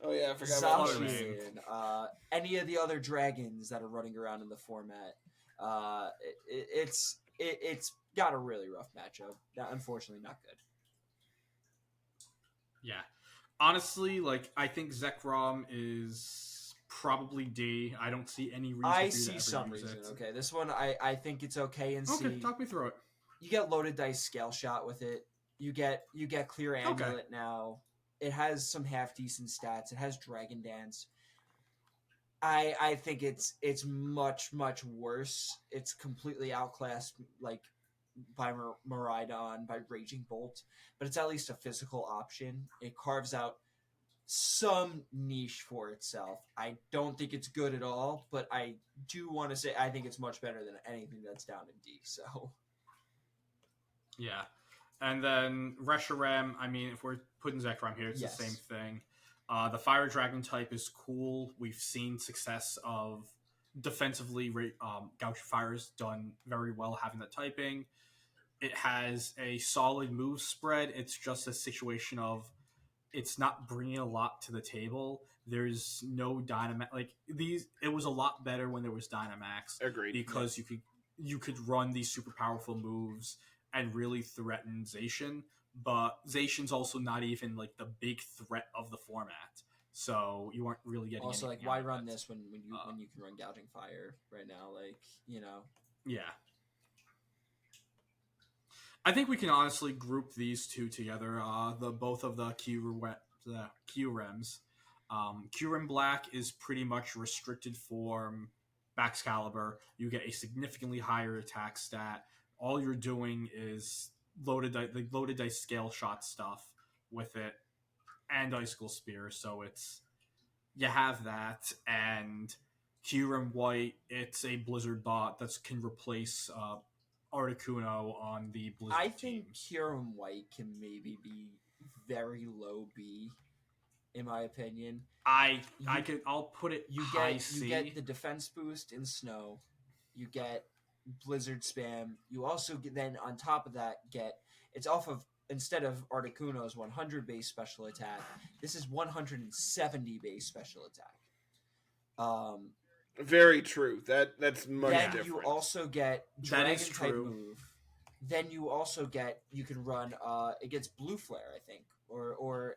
I forgot about Zacian, any of the other dragons that are running around in the format. It's got a really rough matchup. Unfortunately, not good. Yeah. Honestly, I think Zekrom is probably D. I don't see any reason I see some reason. Okay, this one I think it's okay in C. Okay, talk me through it. You get loaded dice scale shot with it. You get Clear Amulet now. It has some half decent stats. It has Dragon Dance. I think it's much worse. It's completely outclassed by Miraidon, by Raging Bolt, but it's at least a physical option. It carves out some niche for itself. I don't think it's good at all, but I do want to say I think it's much better than anything that's down in D. So yeah. And then Reshiram, I mean, if we're putting Zekrom here, it's the same thing. The Fire Dragon type is cool. We've seen success of defensively, Gaucho Fire's done very well having that typing. It has a solid move spread. It's just a situation of it's not bringing a lot to the table. There's no Dynamax. It was a lot better when there was Dynamax. Agreed. Because you could run these super powerful moves and really threaten Zacian. But Zacian's also not even like the big threat of the format, so you aren't really getting Also, like, anything why out of run it. this when you can run Gouging Fire right now? Like, Yeah. I think we can honestly group these two together. The both of the Q rems. Q-Rem Black is pretty much restricted form, Baxcalibur. You get a significantly higher attack stat. All you're doing is the loaded dice scale shot stuff with it, and Icicle Spear. So it's you have that, and Q-Rem White. It's a Blizzard bot that can replace Articuno on the Blizzard I think teams. Kieran White can maybe be very low B, in my opinion. I'll put it You high C. you get the defense boost in snow, you get Blizzard spam. You also get, then on top of that, it's off of, instead of Articuno's 100 base special attack, this is 170 base special attack. Very true. That's much Then different. you also get That is Dragon type true. move. Then you also you can run it gets Blue Flare, I think, or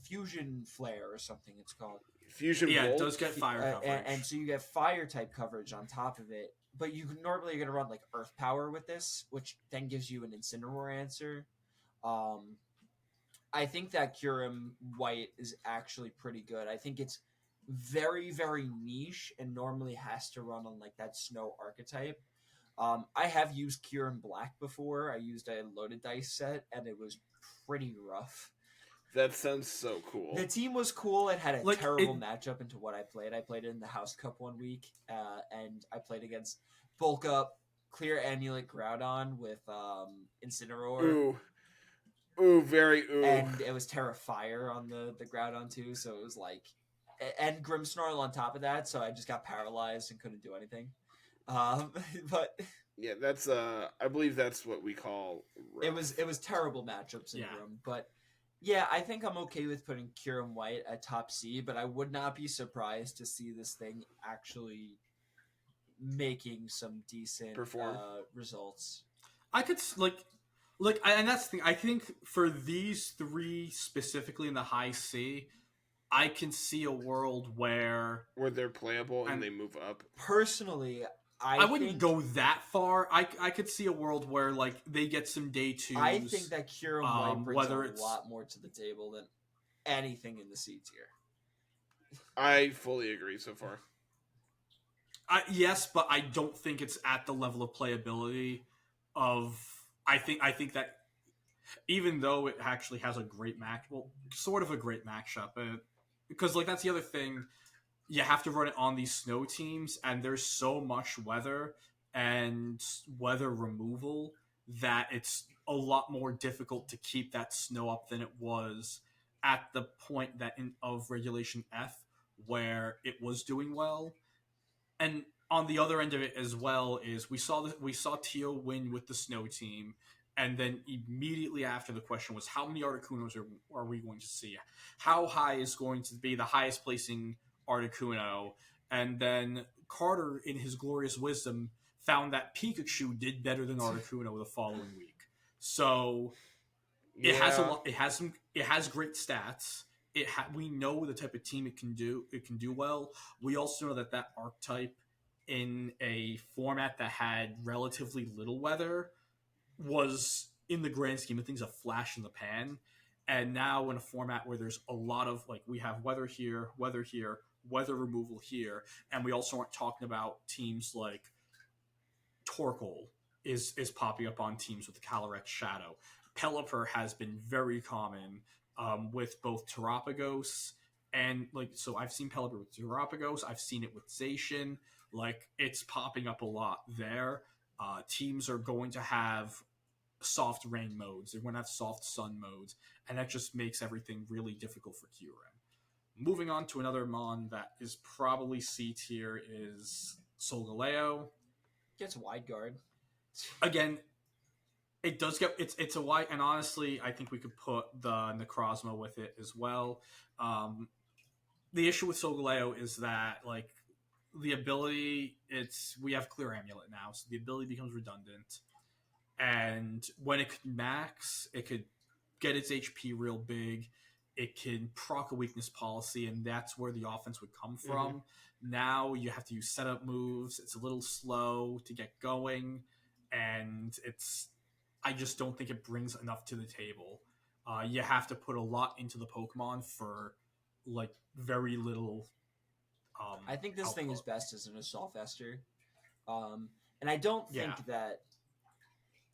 Fusion Flare or something it's called. Fusion Yeah, Bolt. it does get fire coverage. And so you get fire type coverage on top of it. But normally you're going to run like Earth Power with this, which then gives you an Incineroar answer. I think that Kyurem White is actually pretty good. I think it's very, very niche and normally has to run on like that snow archetype. I have used Kyurem Black before. I used a loaded dice set, and it was pretty rough. That sounds so cool. The team was cool. It had a terrible matchup into what I played. I played it in the House Cup one week, and I played against Bulk Up, Clear Amulet Groudon with Incineroar. Ooh, very ooh. And it was Terra Fire on the Groudon too, so it was like... And Grimmsnarl on top of that, so I just got paralyzed and couldn't do anything. But... Yeah, that's I believe that's what we call rough. It was terrible matchups in Grim, but... Yeah, I think I'm okay with putting Kyurem White at top C, but I would not be surprised to see this thing actually making some decent results. I could and that's the thing. I think for these three specifically in the high C, I can see a world where they're playable and they move up. Personally, I wouldn't go that far. I could see a world where like they get some day twos. I think that Kyurem White brings a lot more to the table than anything in the C tier. I fully agree so far. Yes, but I don't think it's at the level of playability of. I think that even though it actually has a great sort of a great matchup, because like that's the other thing. You have to run it on these snow teams, and there's so much weather and weather removal that it's a lot more difficult to keep that snow up than it was at the point of Regulation F, where it was doing well. And on the other end of it as well is we saw Tio win with the snow team, and then immediately after the question was how many Articunos are we going to see? How high is going to be the highest placing Articuno? And then Carter, in his glorious wisdom, found that Pikachu did better than Articuno the following week. So it has a lot. It has great stats. We know the type of team it can do. It can do well. We also know that archetype in a format that had relatively little weather was, in the grand scheme of things, a flash in the pan. And now in a format where there's a lot of like we have weather here, weather removal here, and we also aren't talking about teams like Torkoal is popping up on teams with the Calyrex Shadow. Pelipper has been very common with both Terapagos and so I've seen Pelipper with Terapagos, I've seen it with Zacian. Like it's popping up a lot there. Teams are going to have soft rain modes. They're going to have soft sun modes, and that just makes everything really difficult for Kyurem. Moving on to another mon that is probably C tier is Solgaleo. Gets wide guard. Again, it does get it's a wide, and honestly, I think we could put the Necrozma with it as well. The issue with Solgaleo is that like the ability, we have Clear Amulet now, so the ability becomes redundant. and when it could max, it could get its HP real big. It can proc a weakness policy, and that's where the offense would come from. Now you have to use setup moves. It's a little slow to get going, and I just don't think it brings enough to the table. You have to put a lot into the Pokemon for like very little. I think this thing is output. best as an Assault Vester. And I don't think Yeah. that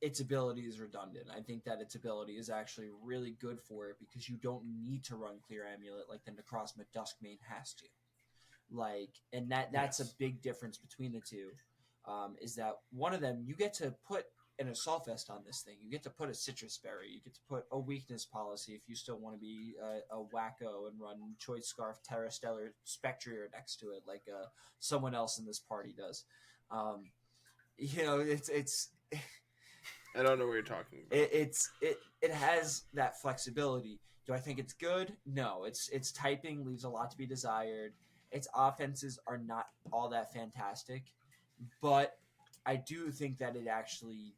its ability is redundant. I think that its ability is actually really good for it because you don't need to run Clear Amulet like the Necrozma Duskmane has to. And that's Yes. a big difference between the two. Is that one of them you get to put an Assault Vest on this thing. You get to put a Citrus Berry. You get to put a weakness policy if you still want to be a wacko and run Choice Scarf, Terra Stellar, Spectrier next to it like someone else in this party does. It's I don't know what you're talking about. it has that flexibility. Do I think it's good? No. Its typing leaves a lot to be desired. Its offenses are not all that fantastic, but I do think that it actually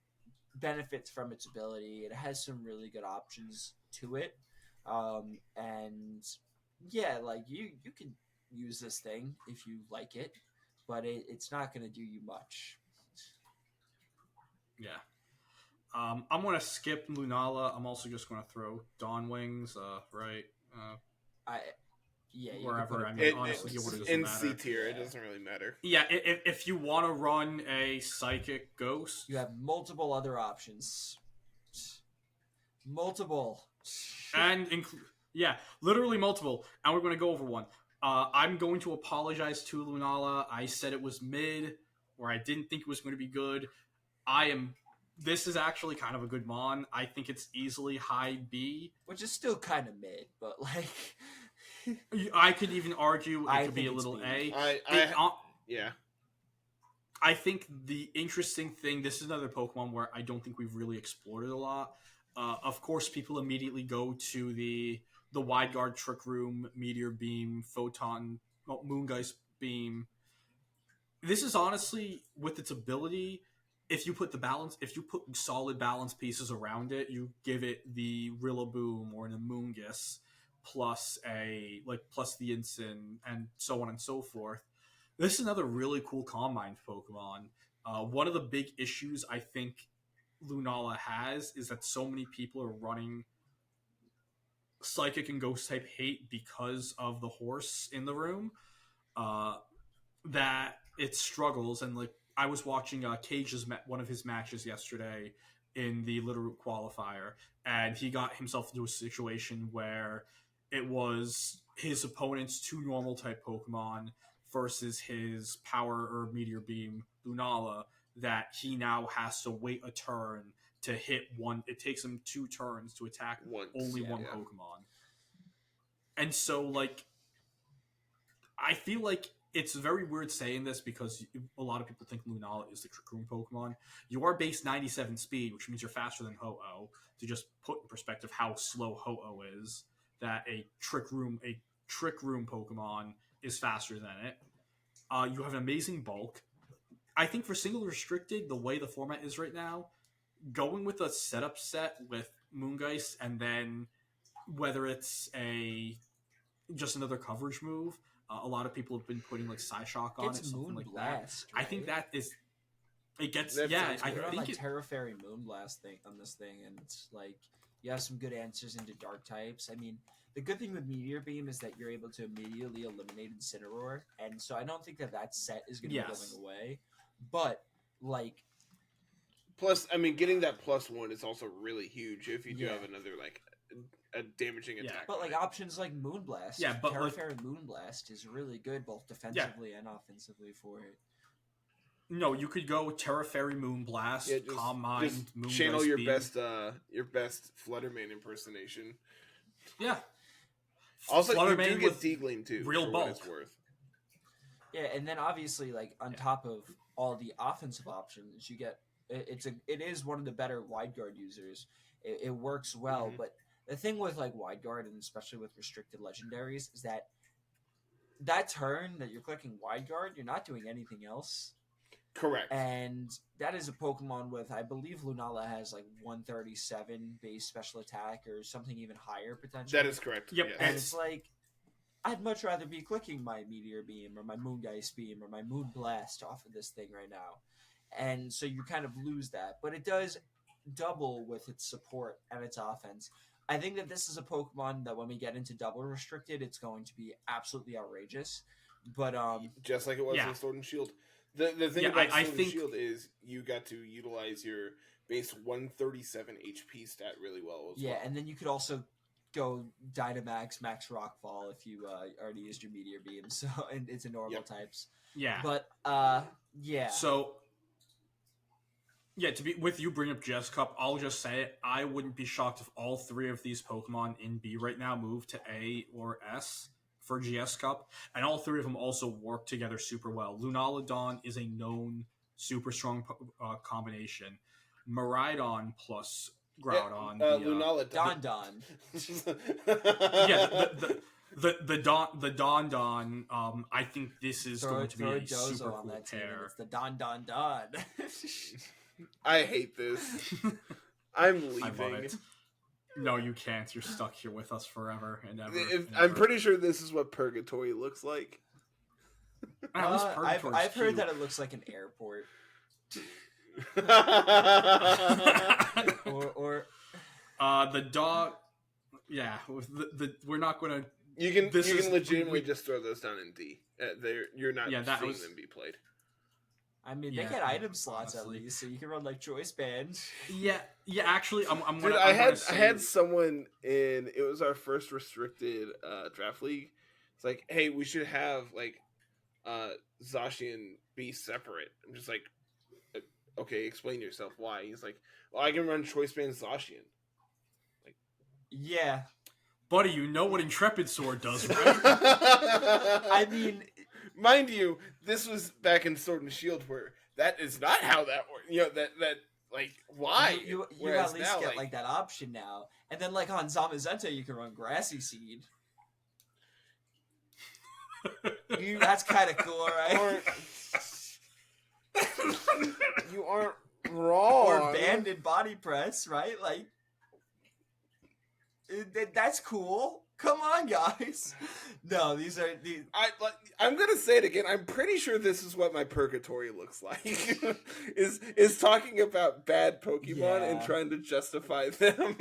benefits from its ability. It has some really good options to it, and yeah, like you can use this thing if you like it, but it's not going to do you much. Yeah. I'm going to skip Lunala. I'm also just going to throw Dawn Wings, right? I Yeah, you Wherever. Could I put mean, it honestly, It's what does it in matter? C tier. It Yeah. doesn't really matter. Yeah, if you want to run a Psychic Ghost, You have multiple other options. Multiple. and yeah, literally multiple, and we're going to go over one. I'm going to apologize to Lunala. I said it was mid, or I didn't think it was going to be good. This is actually kind of a good mon. I think it's easily high B. Which is still kind of mid, but like. I could even argue it I could be think a it's little B. Yeah. I think the interesting thing, this is another Pokemon where I don't think we've really explored it a lot. Of course, people immediately go to the Wide Guard, Trick Room, Meteor Beam, Photon, Moongeist Beam. This is honestly, with its ability, if you put solid balance pieces around it, you give it the Rillaboom or an Amoonguss plus plus the Incin and so on and so forth. This is another really cool Calm Mind Pokemon. One of the big issues I think Lunala has is that so many people are running Psychic and Ghost type hate because of the horse in the room. That it struggles, and like I was watching Cage's one of his matches yesterday in the Littleroot qualifier, and he got himself into a situation where it was his opponent's two normal type Pokemon versus his Power or Meteor Beam Lunala, that he now has to wait a turn to hit one. It takes him 2 turns to attack only one Yeah. Pokemon. And so, like, I feel like it's very weird saying this because a lot of people think Lunala is the Trick Room Pokemon. You are base 97 speed, which means you're faster than Ho-Oh. To just put in perspective how slow Ho-Oh is, that a Trick Room Pokemon is faster than it. You have an amazing bulk. I think for single restricted, the way the format is right now, going with a setup set with Moongeist and then whether it's just another coverage move. A lot of people have been putting like Psyshock on it, something like Moonblast, that. I think right? that is. It gets That yeah. sounds I good. You're on think like Terra Fairy Moonblast thing on this thing, and it's like you have some good answers into dark types. I mean, the good thing with Meteor Beam is that you're able to immediately eliminate Incineroar, and so I don't think that set is going to be going away. But like, Plus, I mean, getting that +1 is also really huge if you do Yeah. have another like a damaging attack. but on like it. options like Moonblast, Yeah, but Terra like- Fairy Moonblast is really good both defensively and offensively for it. No, you could go Terra Fairy Moonblast, Yeah, just, Calm Mind, just Moongeist channel your Beam. best Fluttermane impersonation. Yeah. Also, you do Fluttermane get with D-Gleam too. real for bulk. What it's worth. Yeah, and then obviously, like on top of all the offensive options, you get it is one of the better wide guard users. It works well, Mhm. but the thing with like wide guard and especially with restricted legendaries is that turn that you're clicking wide guard, you're not doing anything else. Correct. And that is a Pokemon with, I believe Lunala has like 137 base special attack or something even higher potentially. That is correct. Yep. Yes. And it's like, I'd much rather be clicking my Meteor Beam or my Moongeist Beam or my Moon Blast off of this thing right now. And so you kind of lose that. But it does double with its support and its offense. I think that this is a Pokemon that when we get into double restricted, it's going to be absolutely outrageous. But just like it was Yeah. in Sword and Shield. The thing Yeah, about I Sword think- and Shield is you got to utilize your base 137 HP stat really well as yeah, well. and then you could also go Dynamax, Max Rockfall if you already used your Meteor Beam. So and it's a normal Yep. types. Yeah. But yeah. So, yeah, to be with you bringing up GS Cup, I'll just say it. I wouldn't be shocked if all three of these Pokemon in B right now move to A or S for GS Cup, and all three of them also work together super well. Lunaludon is a known super strong combination. Miraidon plus Groudon. Lunala Don. Yeah, the Don. I think this is going to be throw a Dozo super on cool that team. And pair. it's the Don. I hate this. I'm I love leaving. it. No, you can't. You're stuck here with us forever and ever. I'm pretty sure this is what Purgatory looks like. At least Purgatory's I've heard cute. that it looks like an airport. or The dog. Yeah, with we're not gonna. You can This is- legitimately we- just throw those down in D. You're not Yeah, that seeing was- them be played. I mean, Yeah, they get item slots honestly. at least, so you can run like Choice Band. Yeah. Actually, I'm Dude, gonna. I I'm gonna had say, someone in. It was our first restricted draft league. It's like, hey, we should have like Zacian be separate. I'm just like, okay, explain yourself. Why? He's like, well, I can run Choice Band Zacian. Yeah, buddy. You know what Intrepid Sword does, right? I mean, mind you, this was back in Sword and Shield, where that is not how that works. You know that like why? you Whereas at least now, get like that option now, and then like on Zamazenta you can run Grassy Seed. you That's kind of cool, right? you aren't wrong. Or Banded Body Press, right? Like that's cool. Come on, guys. No, these are the. I'm gonna say it again. I'm pretty sure this is what my Purgatory looks like. is talking about bad Pokemon and Yeah. trying to justify them.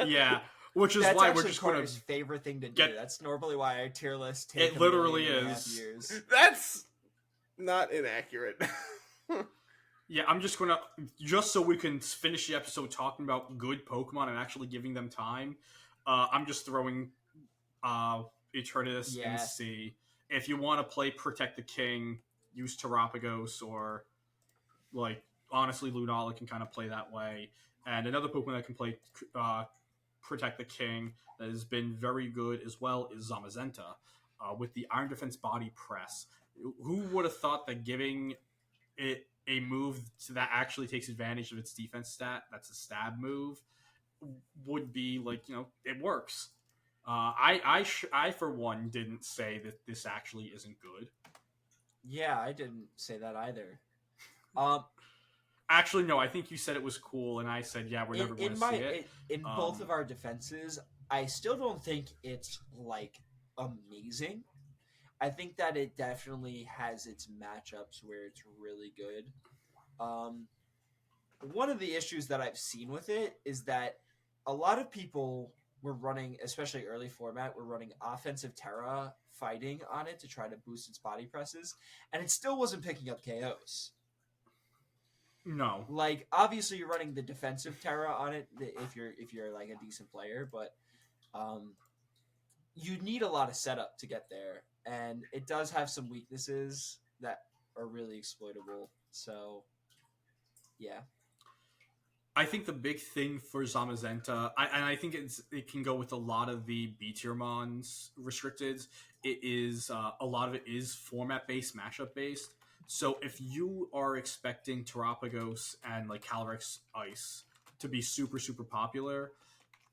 Yeah, which is That's why actually we're just gonna. Carter's favorite thing to do. get- That's normally why our tier list take It literally 1.5 is. years. That's not inaccurate. Yeah, I'm just gonna just so we can finish the episode talking about good Pokemon and actually giving them time. I'm just throwing Eternatus Yeah. and C. If you want to play Protect the King, use Terapagos, or like honestly, Lunala can kind of play that way. And another Pokemon that can play Protect the King that has been very good as well is Zamazenta with the Iron Defense Body Press. Who would have thought that giving it a move that actually takes advantage of its defense stat, that's a stab move, would be like, it works. I for one didn't say that this actually isn't good. Yeah, I didn't say that either. Actually, no, I think you said it was cool, and I said, yeah, we're never going to see it. In both of our defenses, I still don't think it's like amazing. I think that it definitely has its matchups where it's really good. One of the issues that I've seen with it is that a lot of people were running, especially early format, were running offensive Terra fighting on it to try to boost its body presses, and it still wasn't picking up KOs. No. Like, obviously you're running the defensive Terra on it if you're like a decent player, but you need a lot of setup to get there, and it does have some weaknesses that are really exploitable. So yeah, I think the big thing for Zamazenta, and I think it can go with a lot of the B tier mons restricteds. It is a lot of it is format based, matchup based. So if you are expecting Terapagos and like Calyrex Ice to be super super popular,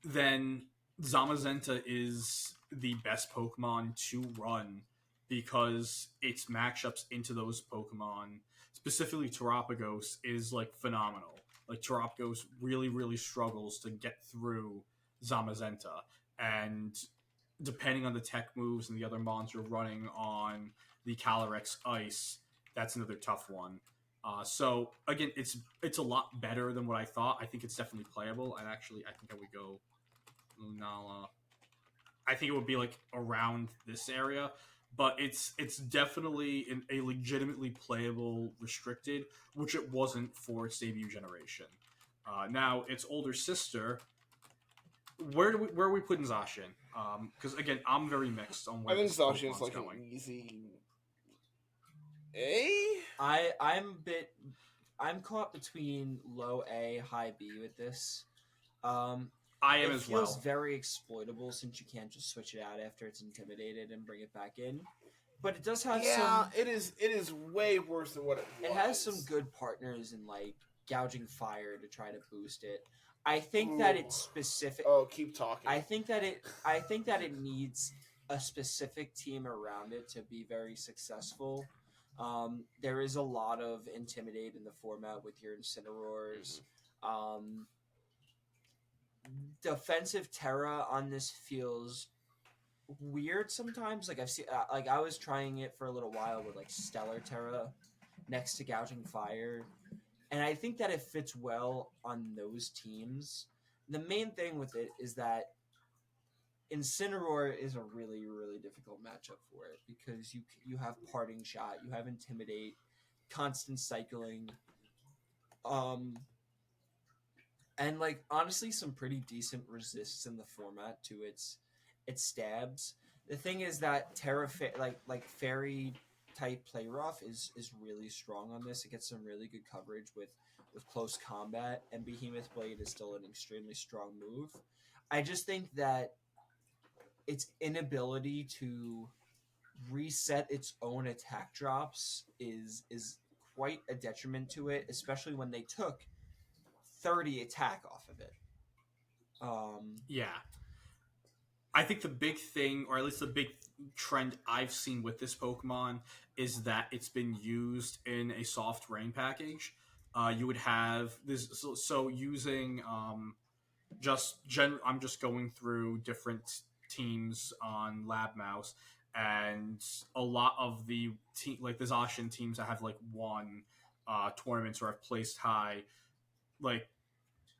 then Zamazenta is the best Pokemon to run because its matchups into those Pokemon. specifically Terapagos, is like phenomenal. Like Terapagos really, really struggles to get through Zamazenta, and depending on the tech moves and the other mons you're running on the Calyrex Ice, that's another tough one. So again, it's a lot better than what I thought. I think it's definitely playable, and actually, I think I would go Lunala. I think it would be like around this area, but it's definitely a legitimately playable restricted, which it wasn't for its debut generation. Now its older sister, where are we putting Zacian? Because again, I'm very mixed on where I think this Zacian's Pokemon's like going. an easy A. I'm caught between low A, high B with this. I am It as feels well. very exploitable since you can't just switch it out after it's intimidated and bring it back in. But it does have some. It is. It is way worse than what it was. It has some good partners in like gouging fire to try to boost it. I think that it's specific. Oh, keep talking. I think that it needs a specific team around it to be very successful. There is a lot of intimidate in the format with your Incineroars. Defensive Terra on this feels weird sometimes. Like I've seen, like I was trying it for a little while with like Stellar Terra next to Gouging Fire, and I think that it fits well on those teams. The main thing with it is that Incineroar is a really, really difficult matchup for it because you have Parting Shot, you have Intimidate, constant cycling, and like honestly some pretty decent resists in the format to its stabs. The thing is that like Fairy type play rough is really strong on this. It gets some really good coverage with close combat, and Behemoth Blade is still an extremely strong move. I just think that its inability to reset its own attack drops is quite a detriment to it, especially when they took 30 attack off of it. Yeah. I think the big thing, or at least the big trend I've seen with this Pokemon, is that it's been used in a soft rain package. You would have this, so using I'm just going through different teams on Lab Mouse, and a lot of the like the Zacian teams that have like won tournaments or have placed high, like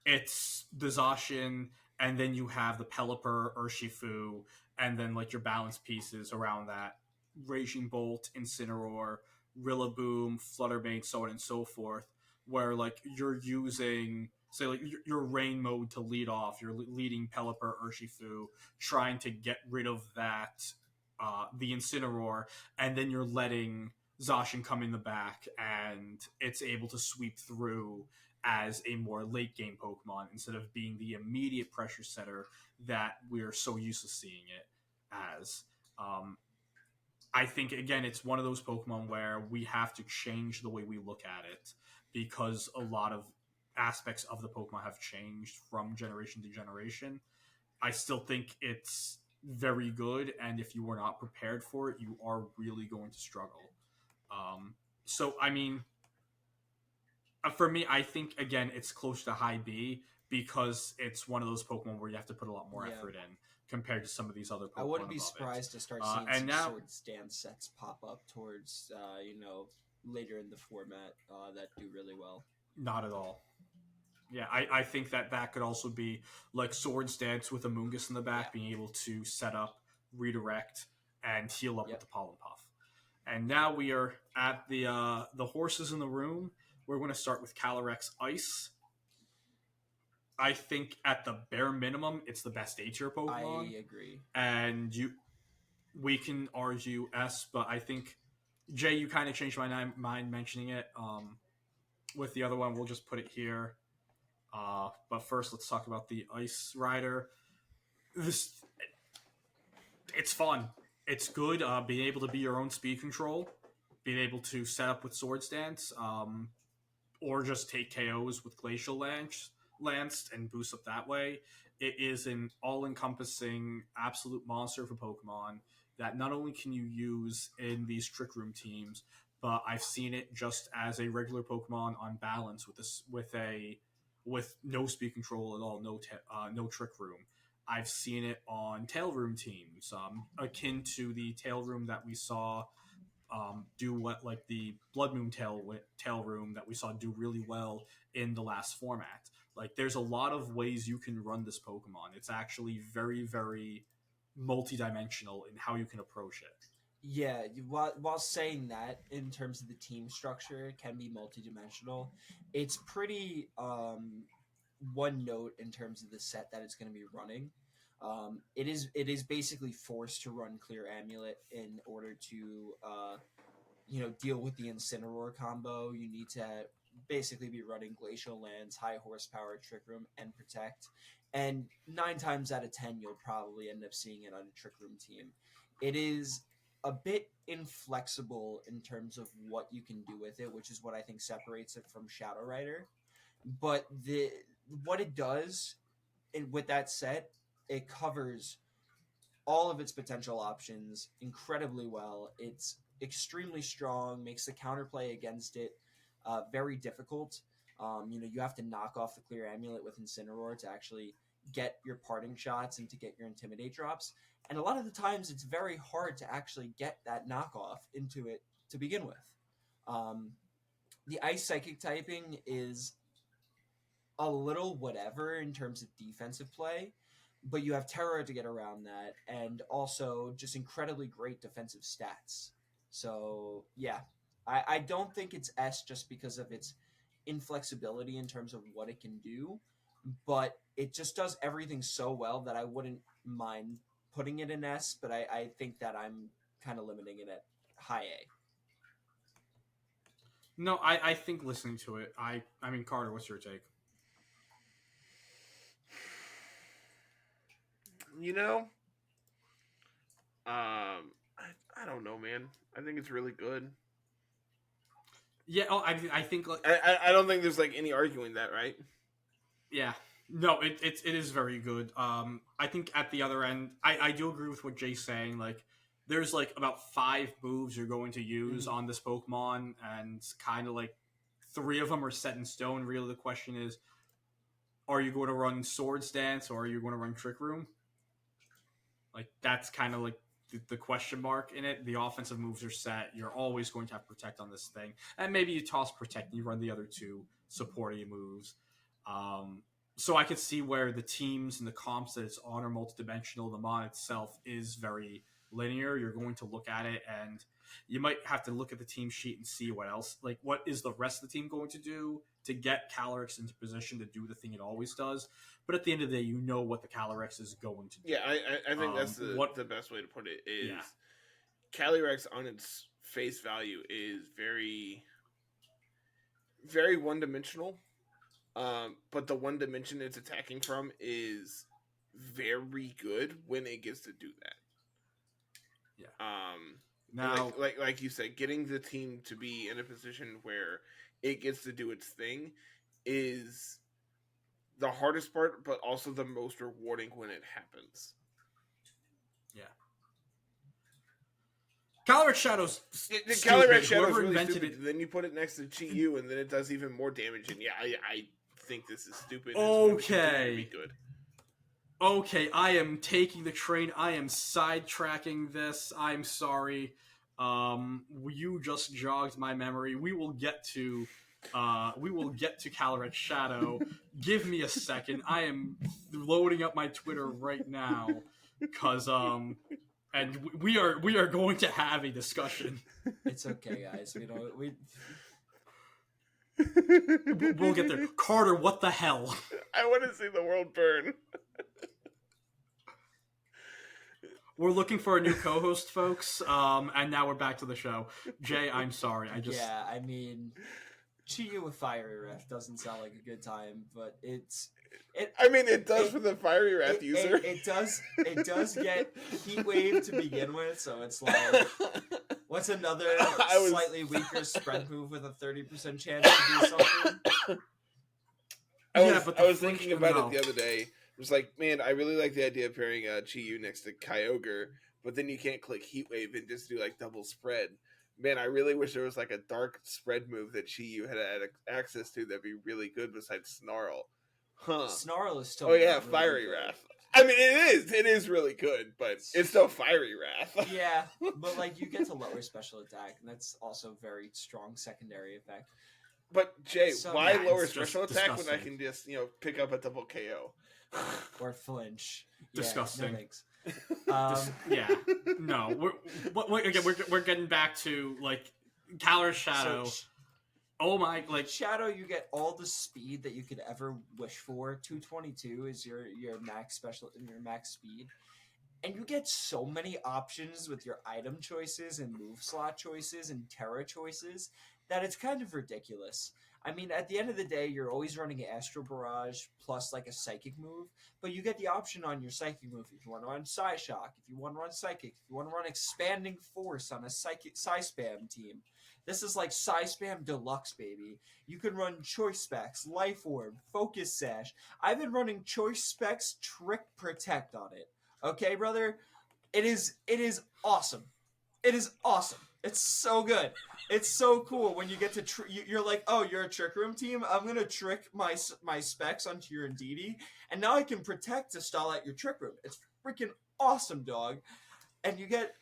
it's the Zacian, and then you have the Pelipper, Urshifu, and then like your balance pieces around that: Raging Bolt, Incineroar, Rillaboom, Fluttermane, so on and so forth. Where like you're using, say, like your rain mode to lead off, you're leading Pelipper, Urshifu, trying to get rid of that, the Incineroar, and then you're letting Zacian come in the back, and it's able to sweep through as a more late game Pokemon instead of being the immediate pressure setter that we're so used to seeing it as. I think, again, it's one of those Pokemon where we have to change the way we look at it because a lot of aspects of the Pokemon have changed from generation to generation. I still think it's very good, and if you are not prepared for it, you are really going to struggle. So, I mean, for me, I think again it's close to high B because it's one of those Pokemon where you have to put a lot more effort in compared to some of these other Pokemon. I wouldn't be surprised to start seeing some Sword Stand sets pop up towards later in the format that do really well. Not at all. Yeah, I think that could also be like Swords Dance with a Mungus in the back, being able to set up, redirect, and heal up with the Pollen Puff. And now we are at the horses in the room. We're going to start with Calyrex Ice. I think at the bare minimum, it's the best A tier Pokemon. I agree. And we can argue S, but I think Jay, you kind of changed my mind mentioning it. With the other one, we'll just put it here. But first, let's talk about the Ice Rider. It's fun. It's good. Being able to be your own speed control, being able to set up with Sword Dance, or just take KOs with Glacial Lance and boost up that way. It is an all-encompassing absolute monster for Pokemon that not only can you use in these Trick Room teams, but I've seen it just as a regular Pokemon on balance with no speed control at all, no trick room. I've seen it on tail room teams, akin to the tail room that we saw do what like the Blood Moon tail room that we saw do really well in the last format. Like there's a lot of ways you can run this Pokemon. It's actually very, very multi-dimensional in how you can approach it. Yeah, while saying that, in terms of the team structure, it can be multidimensional. It's pretty one note in terms of the set that it's going to be running. It is basically forced to run Clear Amulet in order to deal with the Incineroar combo. You need to basically be running Glacial Lands, High Horsepower, Trick Room, and Protect. And 9 times out of 10, you'll probably end up seeing it on a Trick Room team. It is a bit inflexible in terms of what you can do with it, which is what I think separates it from Shadow Rider. But what it does with that set, it covers all of its potential options incredibly well. It's extremely strong, makes the counterplay against it very difficult. You have to knock off the Clear Amulet with Incineroar to actually get your parting shots and to get your Intimidate drops. And a lot of the times it's very hard to actually get that knockoff into it to begin with. The Ice Psychic typing is a little whatever in terms of defensive play, but you have Terror to get around that, and also just incredibly great defensive stats. So, yeah, I don't think it's S just because of its inflexibility in terms of what it can do, but it just does everything so well that I wouldn't mind putting it in S, but I think that I'm kind of limiting it at high A. No, I think listening to it, I mean, Carter, what's your take? I don't know, man. I think it's really good. Yeah, I think like I don't think there's like any arguing that, right? yeah. No, it is very good. I think at the other end, I do agree with what Jay's saying. Like, there's like about 5 moves you're going to use on this Pokemon, and kind of like 3 of them are set in stone. Really, the question is, are you going to run Swords Dance or are you going to run Trick Room? Like, that's kind of like the question mark in it. The offensive moves are set. You're always going to have Protect on this thing, and maybe you toss Protect and you run the other 2 supporting moves. So I could see where the teams and the comps that it's on are multidimensional. The mon itself is very linear. You're going to look at it, and you might have to look at the team sheet and see what else, like what is the rest of the team going to do to get Calyrex into position to do the thing it always does. But at the end of the day, you know what the Calyrex is going to do. Yeah, I think that's the best way to put it is Calyrex on its face value is very, very one-dimensional. But the one dimension it's attacking from is very good when it gets to do that. Yeah. Now, like you said, getting the team to be in a position where it gets to do its thing is the hardest part, but also the most rewarding when it happens. Yeah. Calyrex Shadow's Calyrex Shadow's really stupid. It. Then you put it next to Chi-Yu, and then it does even more damage. And yeah, I think this is stupid. Okay. Good. Okay, I am taking the train. I am sidetracking this. I'm sorry. You just jogged my memory. We will get to Calyrex Shadow. Give me a second. I am loading up my Twitter right now because and we are going to have a discussion. It's okay, guys. We'll get there. Carter, what the hell? I want to see the world burn. We're looking for a new co-host, folks. And now we're back to the show. Jay, I'm sorry. Yeah, I mean, Chi-Yu with Fiery Wrath doesn't sound like a good time, but it does for the Fiery Wrath user. It does get Heat Wave to begin with, so it's like, what's another slightly weaker spread move with a 30% chance to do something? I was thinking about it the other day. It was like, man, I really like the idea of pairing Chi-Yu next to Kyogre, but then you can't click Heat Wave and just do like double spread. Man, I really wish there was like a dark spread move that Chi-Yu had access to that'd be really good besides Snarl. Huh. Snarl is still Oh yeah, really Fiery good. Wrath. I mean, it is really good, but it's still Fiery Wrath. Yeah, but like you get to lower special attack, and that's also very strong secondary effect. But Jay, So- why Yeah, lower it's just special attack when I disgusting. can just pick up a double KO? Or flinch. Disgusting. Yeah, no thanks. Yeah, no. We're getting back to like Calor's Shadow. So, Oh my, like Shadow, you get all the speed that you could ever wish for. 222 is your max speed, and you get so many options with your item choices and move slot choices and Terra choices that it's kind of ridiculous. I mean, at the end of the day, you're always running an Astral Barrage plus like a Psychic move, but you get the option on your Psychic move if you want to run Psy Shock, if you want to run Psychic, if you want to run Expanding Force on a Psy Spam team. This is like Psy Spam Deluxe, baby. You can run Choice Specs, Life Orb, Focus Sash. I've been running Choice Specs Trick Protect on it. Okay, brother? It is awesome. It is awesome. It's so good. It's so cool when you get to you're like, oh, you're a Trick Room team. I'm gonna trick my specs onto your Indeedee, and now I can protect to stall out your Trick Room. It's freaking awesome, dog. And you get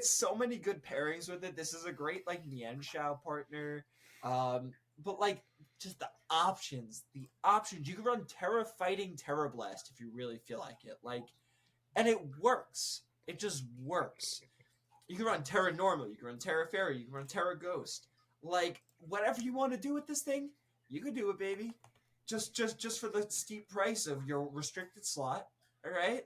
so many good pairings with it. This is a great like Mian Shao partner. But like just the options. You can run Terra Fighting Terra Blast if you really feel like it. Like, and it works. It just works. You can run Terra Normal, you can run Terra Fairy, you can run Terra Ghost. Like, whatever you want to do with this thing, you can do it, baby. Just for the steep price of your restricted slot, all right?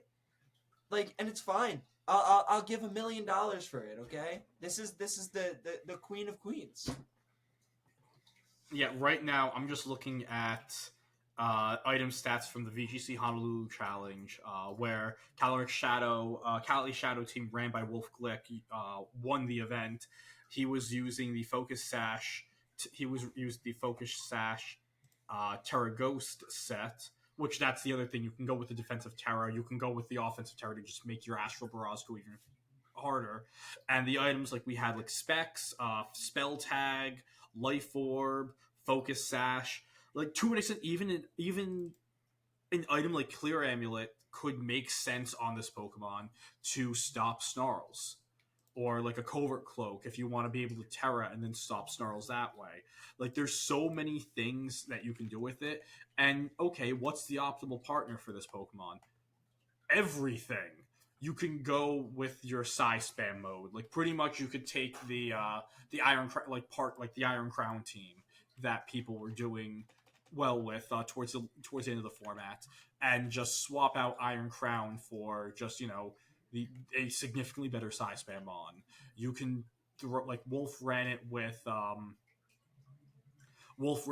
Like, and it's fine. I'll give $1 million for it. Okay, this is the Queen of Queens. yeah, right now I'm just looking at item stats from the VGC Honolulu Challenge, where Caloric Shadow, Cali Shadow team ran by Wolf Glick, won the event. He was using the Focus Sash. He was used the Focus Sash Terra Ghost set, which that's the other thing. You can go with the defensive Terra. You can go with the offensive Terra to just make your Astral Barrage go even harder. And the items like we had like Specs, Spell Tag, Life Orb, Focus Sash. Like to an extent, even an item like Clear Amulet could make sense on this Pokemon to stop Snarls, or like a Covert Cloak if you want to be able to Terra and then stop Snarls that way. Like there's so many things that you can do with it. And okay, what's the optimal partner for this Pokemon? Everything. You can go with your Psy Spam mode. Like pretty much, you could take the Iron the Iron Crown team that people were doing well with towards the end of the format, and just swap out Iron Crown for just a significantly better Psy Spam on. You can throw like Wolf ran it with the with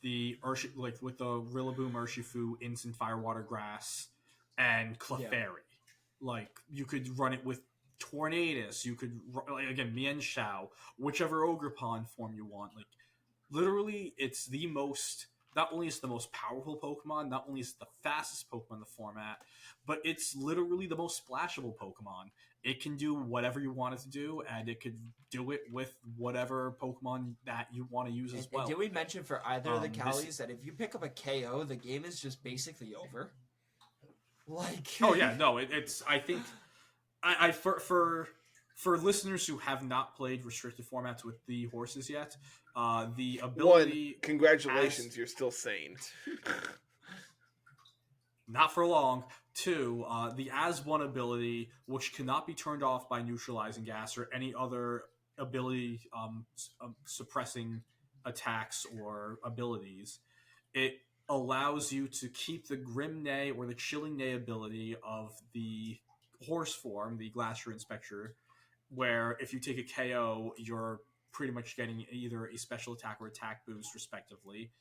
the Rillaboom Urshifu, Instant Firewater Grass, and Clefairy. Yeah. Like you could run it with Tornadus. You could again Mian Shao, whichever Ogerpon form you want. Like literally, it's the most. Not only is it the most powerful Pokemon, not only is it the fastest Pokemon in the format, but it's literally the most splashable Pokemon. It can do whatever you want it to do, and it could do it with whatever Pokemon that you want to use as well. And did we mention for either of the Callies that if you pick up a KO, the game is just basically over? Like, oh yeah, no, it's. I think, for listeners who have not played restricted formats with the horses yet, the ability. One, congratulations, you're still sane. Not for long. Two, the As One ability, which cannot be turned off by neutralizing gas or any other ability suppressing attacks or abilities. It allows you to keep the Grim Neigh or the Chilling Neigh ability of the horse form, the Glacier Inspector, where if you take a KO, you're pretty much getting either a special attack or attack boost, respectively.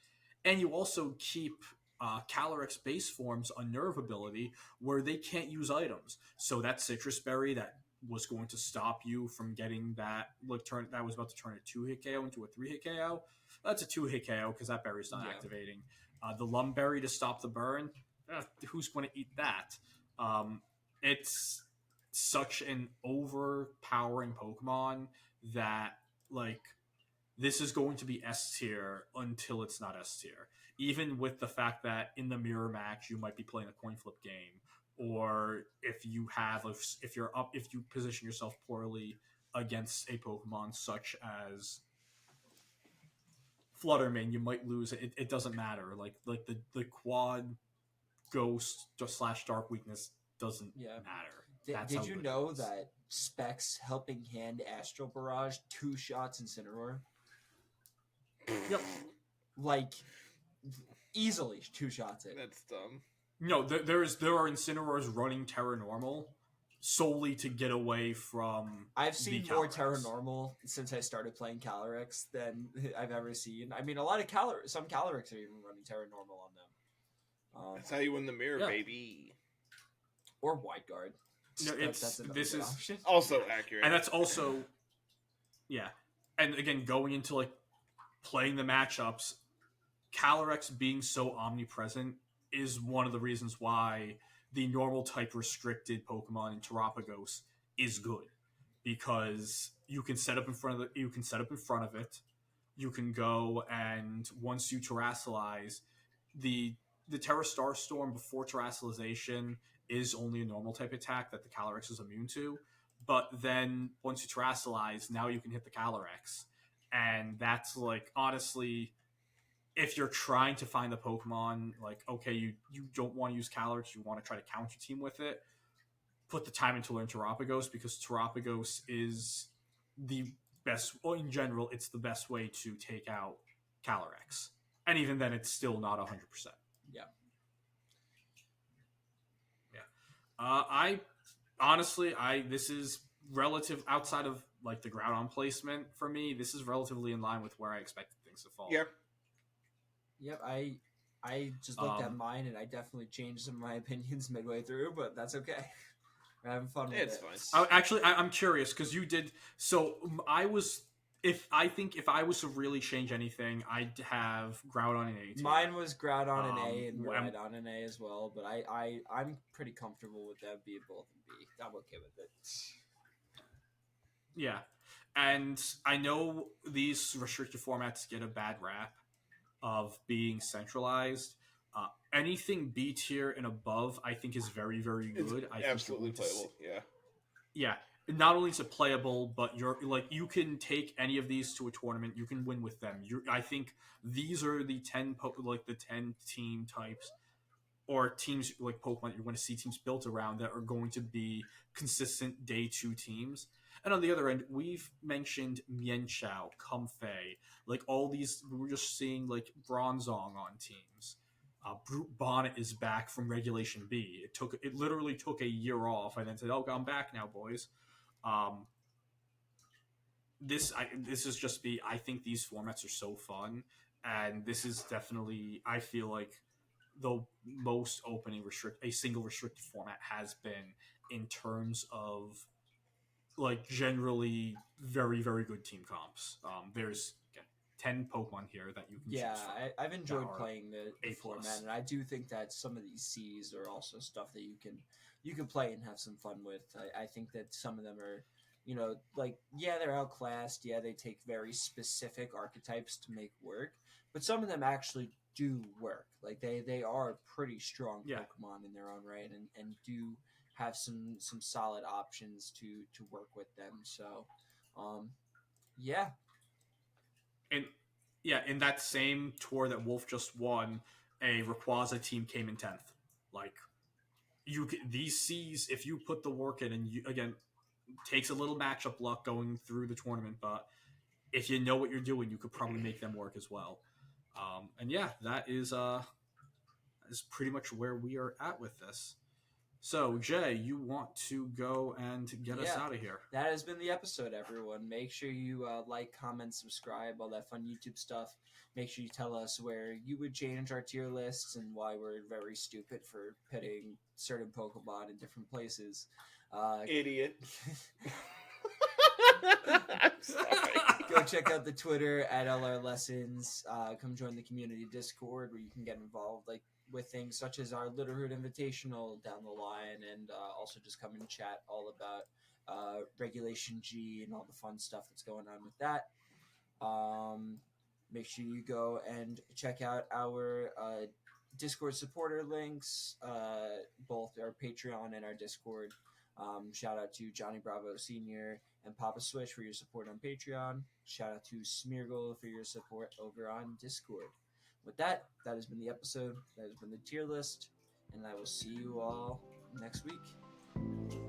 And you also keep Calyrex base forms a nerve ability where they can't use items. So that Citrus Berry that was going to stop you from getting that that was about to turn a 2-hit KO into a 3-hit KO. That's a 2-hit KO because that berry's not activating. The Lum Berry to stop the burn. Who's going to eat that? It's such an overpowering Pokemon that like this is going to be S tier until it's not S tier. Even with the fact that in the mirror match you might be playing a coin flip game, or if you position yourself poorly against a Pokemon such as Fluttermane, you might lose. It doesn't matter. Like the quad ghost slash dark weakness doesn't Yeah. matter. Did you know that Specs helping hand Astral Barrage 2 shots Incineroar? Yep. Like easily 2 shots it. That's dumb. No, there are Incineroars running Terra Normal solely to get away from. I've seen more Calyrex. Terra Normal since I started playing Calyrex than I've ever seen. I mean, some Calyrex are even running Terra Normal on them. That's how you win the mirror, Yeah. baby. Or Wide Guard. No, That's another good option. Also accurate. And that's also, yeah. And again, going into like playing the matchups, Calyrex being so omnipresent is one of the reasons why the normal type restricted Pokemon in Terrapagos is good, because you can set up in front of it. You can go, and once you terrasilize, the Terra Starstorm before terrasilization is only a normal type attack that the Calyrex is immune to. But then once you terrasilize, now you can hit the Calyrex. And that's like, honestly, if you're trying to find the Pokemon, like, okay, you don't want to use Calyrex, you want to try to counter team with it, put the time into learn Terrapagos, because Terrapagos is the best, well, in general, it's the best way to take out Calyrex. And even then, it's still not 100%. Yeah. I this is relative outside of like the Groudon placement for me. This is relatively in line with where I expected things to fall. Yeah. Yep, I just looked at mine and I definitely changed some of my opinions midway through, but that's okay. We're having fun with it. It's fine. I'm curious because you did. So I was. If I was to really change anything, I'd have Groudon in A tier. Mine was Groudon in A and Rhydon in A as well, but I'm pretty comfortable with that being both in B. I'm okay with it. Yeah, and I know these restricted formats get a bad rap of being centralized. Anything B tier and above, I think, is very, very good. I absolutely think playable. Yeah. Yeah. Not only is it playable, but you can take any of these to a tournament. You can win with them. I think these are the 10 team types or teams like Pokemon you're going to see teams built around that are going to be consistent day 2 teams. And on the other end, we've mentioned Mienshao, Comfey, like all these. We were just seeing like Bronzong on teams. Brute Bonnet is back from Regulation B. It literally took a year off, and then said, "Oh, I'm back now, boys." This is just be. I think these formats are so fun, and this is definitely. I feel like the most open and a single restricted format has been in terms of like generally very, very good team comps. There's 10 Pokemon here that you can choose from. I've enjoyed playing the format, and I do think that some of these Cs are also stuff that you can play and have some fun with. I think that some of them are, they're outclassed. Yeah, they take very specific archetypes to make work, but some of them actually do work. Like they are pretty strong Pokemon in their own right, and do have some solid options to work with them. So, yeah. And in that same tour that Wolf just won, a Rayquaza team came in 10th. Like these C's, if you put the work in, and again, takes a little matchup luck going through the tournament, but if you know what you're doing, you could probably make them work as well. And yeah, that is pretty much where we are at with this. So, Jay, you want to go and get us out of here? That has been the episode, everyone. Make sure you like, comment, subscribe, all that fun YouTube stuff. Make sure you tell us where you would change our tier lists and why we're very stupid for putting certain Pokemon in different places. Idiot. I'm sorry. Go check out the Twitter at LR Lessons. Come join the community Discord where you can get involved with things such as our Littleroot Invitational down the line, and also just come and chat all about Regulation G and all the fun stuff that's going on with that. Make sure you go and check out our Discord supporter links, both our Patreon and our Discord. Shout out to Johnny Bravo Sr. and Papa Switch for your support on Patreon. Shout out to Smeargle for your support over on Discord. With that, that has been the episode. That has been the tier list. And I will see you all next week.